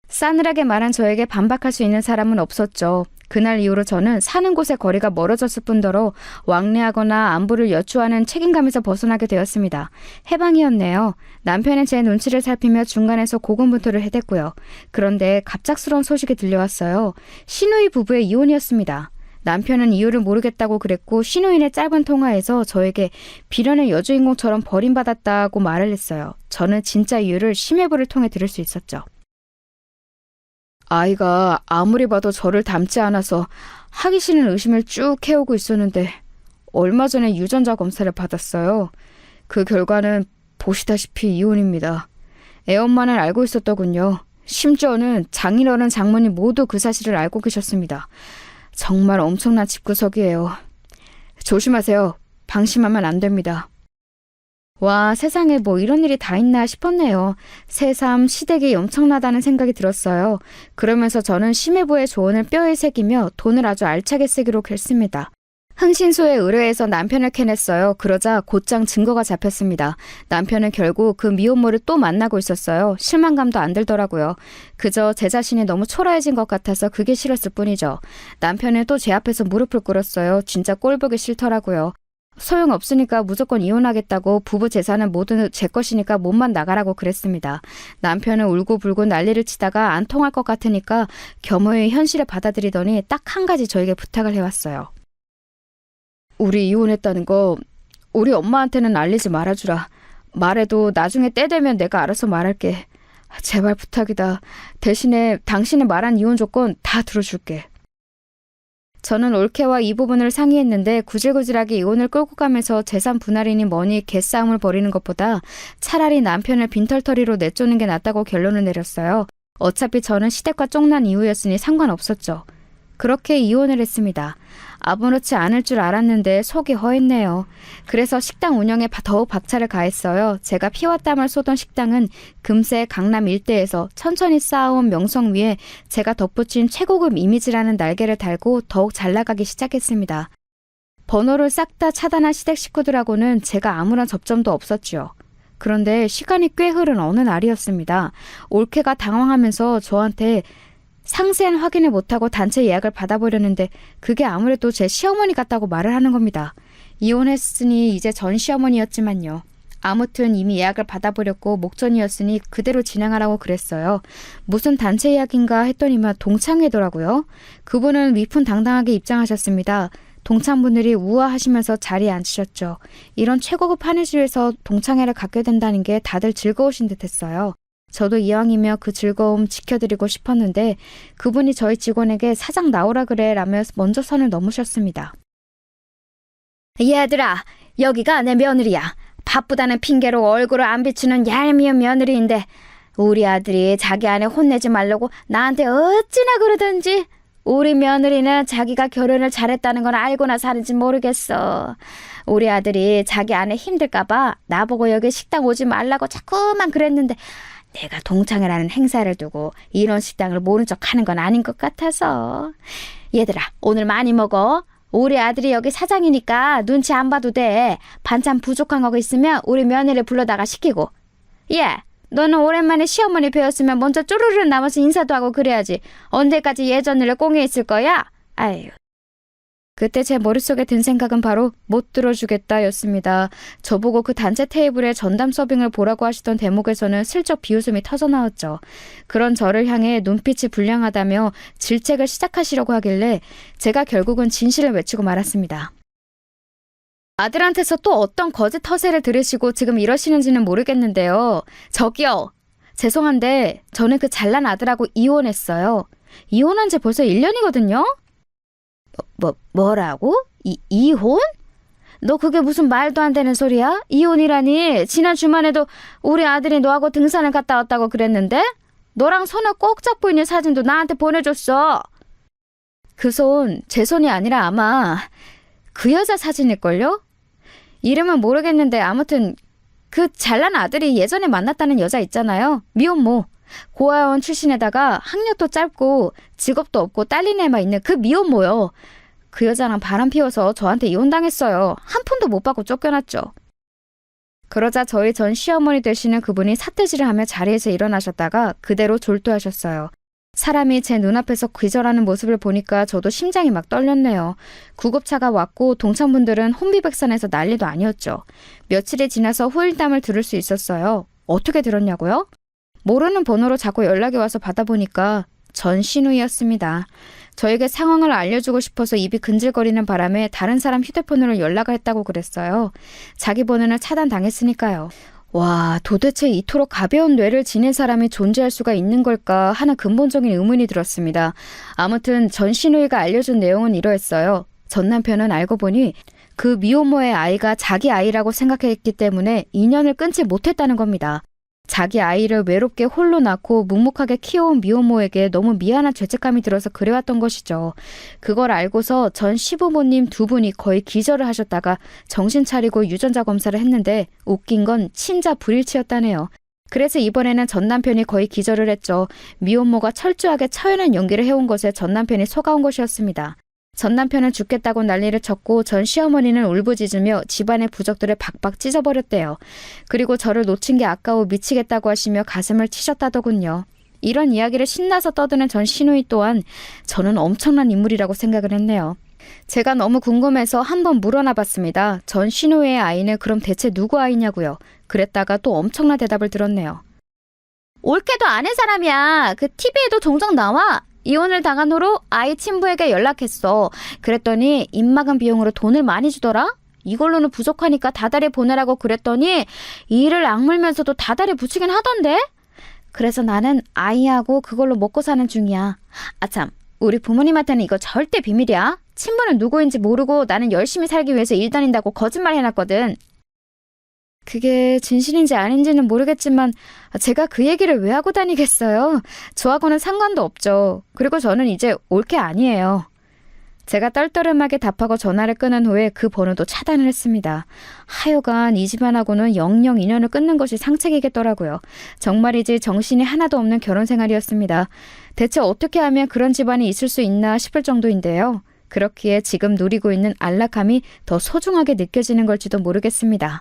싸늘하게 말한 저에게 반박할 수 있는 사람은 없었죠. 그날 이후로 저는 사는 곳의 거리가 멀어졌을 뿐더러 왕래하거나 안부를 여쭈하는 책임감에서 벗어나게 되었습니다. 해방이었네요. 남편은 제 눈치를 살피며 중간에서 고군분투를 해댔고요. 그런데 갑작스러운 소식이 들려왔어요. 시누이 부부의 이혼이었습니다. 남편은 이유를 모르겠다고 그랬고 시누이의 짧은 통화에서 저에게 비련의 여주인공처럼 버림받았다고 말을 했어요. 저는 진짜 이유를 심해부를 통해 들을 수 있었죠. 아이가 아무리 봐도 저를 닮지 않아서 하기 싫은 의심을 쭉 해오고 있었는데 얼마 전에 유전자 검사를 받았어요. 그 결과는 보시다시피 이혼입니다. 애엄마는 알고 있었더군요. 심지어는 장인어른 장모님 모두 그 사실을 알고 계셨습니다. 정말 엄청난 집구석이에요. 조심하세요. 방심하면 안 됩니다. 와, 세상에 뭐 이런 일이 다 있나 싶었네요. 새삼 시댁이 엄청나다는 생각이 들었어요. 그러면서 저는 심해부의 조언을 뼈에 새기며 돈을 아주 알차게 쓰기로 결심했습니다. 흥신소에 의뢰해서 남편을 캐냈어요. 그러자 곧장 증거가 잡혔습니다. 남편은 결국 그 미혼모를 또 만나고 있었어요. 실망감도 안 들더라고요. 그저 제 자신이 너무 초라해진 것 같아서 그게 싫었을 뿐이죠. 남편은 또 제 앞에서 무릎을 꿇었어요. 진짜 꼴보기 싫더라고요. 소용없으니까 무조건 이혼하겠다고 부부 재산은 모두 제 것이니까 몸만 나가라고 그랬습니다. 남편은 울고불고 난리를 치다가 안 통할 것 같으니까 겸허히 현실을 받아들이더니 딱 한 가지 저에게 부탁을 해왔어요. 우리 이혼했다는 거 우리 엄마한테는 알리지 말아주라. 말해도 나중에 때 되면 내가 알아서 말할게. 제발 부탁이다. 대신에 당신이 말한 이혼 조건 다 들어줄게. 저는 올케와 이 부분을 상의했는데 구질구질하게 이혼을 끌고 가면서 재산 분할이니 뭐니 개싸움을 벌이는 것보다 차라리 남편을 빈털터리로 내쫓는 게 낫다고 결론을 내렸어요. 어차피 저는 시댁과 쫑난 이후였으니 상관없었죠. 그렇게 이혼을 했습니다. 아무렇지 않을 줄 알았는데 속이 허했네요. 그래서 식당 운영에 더욱 박차를 가했어요. 제가 피와 땀을 쏟은 식당은 금세 강남 일대에서 천천히 쌓아온 명성 위에 제가 덧붙인 최고급 이미지라는 날개를 달고 더욱 잘 나가기 시작했습니다. 번호를 싹 다 차단한 시댁 식구들하고는 제가 아무런 접점도 없었지요. 그런데 시간이 꽤 흐른 어느 날이었습니다. 올케가 당황하면서 저한테 상세한 확인을 못하고 단체 예약을 받아보려는데 그게 아무래도 제 시어머니 같다고 말을 하는 겁니다. 이혼했으니 이제 전 시어머니였지만요. 아무튼 이미 예약을 받아버렸고 목전이었으니 그대로 진행하라고 그랬어요. 무슨 단체 예약인가 했더니만 동창회더라고요. 그분은 위풍당당하게 입장하셨습니다. 동창분들이 우아하시면서 자리에 앉으셨죠. 이런 최고급 한의실에서 동창회를 갖게 된다는 게 다들 즐거우신 듯했어요. 저도 이왕이면 그 즐거움 지켜드리고 싶었는데 그분이 저희 직원에게 사장 나오라 그래 라며 먼저 선을 넘으셨습니다. 얘들아, 여기가 내 며느리야. 바쁘다는 핑계로 얼굴을 안 비추는 얄미운 며느리인데 우리 아들이 자기 아내 혼내지 말라고 나한테 어찌나 그러던지. 우리 며느리는 자기가 결혼을 잘했다는 건 알고나 사는지 모르겠어. 우리 아들이 자기 아내 힘들까봐 나보고 여기 식당 오지 말라고 자꾸만 그랬는데 내가 동창회라는 행사를 두고 이런 식당을 모른 척 하는 건 아닌 것 같아서. 얘들아, 오늘 많이 먹어. 우리 아들이 여기 사장이니까 눈치 안 봐도 돼. 반찬 부족한 거 있으면 우리 며느리 불러다가 시키고. 예, 너는 오랜만에 시어머니 뵈었으면 먼저 쪼르르 나와서 인사도 하고 그래야지. 언제까지 예전 일에 꽁에 있을 거야? 아유. 그때 제 머릿속에 든 생각은 바로 못 들어주겠다 였습니다. 저보고 그 단체 테이블에 전담 서빙을 보라고 하시던 대목에서는 슬쩍 비웃음이 터져나왔죠. 그런 저를 향해 눈빛이 불량하다며 질책을 시작하시려고 하길래 제가 결국은 진실을 외치고 말았습니다. 아들한테서 또 어떤 거짓 허세를 들으시고 지금 이러시는지는 모르겠는데요. 저기요. 죄송한데 저는 그 잘난 아들하고 이혼했어요. 이혼한 지 벌써 1년이거든요. 뭐라고? 이혼? 너 그게 무슨 말도 안 되는 소리야? 이혼이라니. 지난 주말에도 우리 아들이 너하고 등산을 갔다 왔다고 그랬는데? 너랑 손을 꼭 잡고 있는 사진도 나한테 보내줬어. 그 손, 제 손이 아니라 아마 그 여자 사진일걸요? 이름은 모르겠는데 아무튼 그 잘난 아들이 예전에 만났다는 여자 있잖아요. 미혼모. 고아원 출신에다가 학력도 짧고 직업도 없고 딸린 애만 있는 그 미혼모요. 그 여자랑 바람 피워서 저한테 이혼당했어요. 한 푼도 못 받고 쫓겨났죠. 그러자 저희 전 시어머니 되시는 그분이 삿대질을 하며 자리에서 일어나셨다가 그대로 졸도하셨어요. 사람이 제 눈앞에서 기절하는 모습을 보니까 저도 심장이 막 떨렸네요. 구급차가 왔고 동창분들은 혼비백산해서 난리도 아니었죠. 며칠이 지나서 후일담을 들을 수 있었어요. 어떻게 들었냐고요? 모르는 번호로 자꾸 연락이 와서 받아보니까 전 신우이였습니다. 저에게 상황을 알려주고 싶어서 입이 근질거리는 바람에 다른 사람 휴대폰으로 연락을 했다고 그랬어요. 자기 번호는 차단당했으니까요. 와, 도대체 이토록 가벼운 뇌를 지닌 사람이 존재할 수가 있는 걸까 하는 근본적인 의문이 들었습니다. 아무튼 전 신우이가 알려준 내용은 이러했어요. 전 남편은 알고 보니 그 미혼모의 아이가 자기 아이라고 생각했기 때문에 인연을 끊지 못했다는 겁니다. 자기 아이를 외롭게 홀로 낳고 묵묵하게 키워온 미혼모에게 너무 미안한 죄책감이 들어서 그래왔던 것이죠. 그걸 알고서 전 시부모님 두 분이 거의 기절을 하셨다가 정신 차리고 유전자 검사를 했는데 웃긴 건 친자 불일치였다네요. 그래서 이번에는 전 남편이 거의 기절을 했죠. 미혼모가 철저하게 처연한 연기를 해온 것에 전 남편이 속아온 것이었습니다. 전 남편은 죽겠다고 난리를 쳤고 전 시어머니는 울부짖으며 집안의 부적들을 박박 찢어버렸대요. 그리고 저를 놓친 게 아까워 미치겠다고 하시며 가슴을 치셨다더군요. 이런 이야기를 신나서 떠드는 전 시누이 또한 저는 엄청난 인물이라고 생각을 했네요. 제가 너무 궁금해서 한번 물어나 봤습니다. 전 시누이의 아이는 그럼 대체 누구 아이냐고요. 그랬다가 또 엄청난 대답을 들었네요. 올케도 아는 사람이야. 그 TV에도 종종 나와. 이혼을 당한 후로 아이 친부에게 연락했어. 그랬더니 입막음 비용으로 돈을 많이 주더라. 이걸로는 부족하니까 다달이 보내라고 그랬더니 이를 악물면서도 다달이 붙이긴 하던데. 그래서 나는 아이하고 그걸로 먹고 사는 중이야. 아참, 우리 부모님한테는 이거 절대 비밀이야. 친부는 누구인지 모르고 나는 열심히 살기 위해서 일 다닌다고 거짓말 해놨거든. 그게 진실인지 아닌지는 모르겠지만 제가 그 얘기를 왜 하고 다니겠어요? 저하고는 상관도 없죠. 그리고 저는 이제 올케 아니에요. 제가 떨떠름하게 답하고 전화를 끊은 후에 그 번호도 차단을 했습니다. 하여간 이 집안하고는 영영 인연을 끊는 것이 상책이겠더라고요. 정말이지 정신이 하나도 없는 결혼 생활이었습니다. 대체 어떻게 하면 그런 집안이 있을 수 있나 싶을 정도인데요. 그렇기에 지금 누리고 있는 안락함이 더 소중하게 느껴지는 걸지도 모르겠습니다.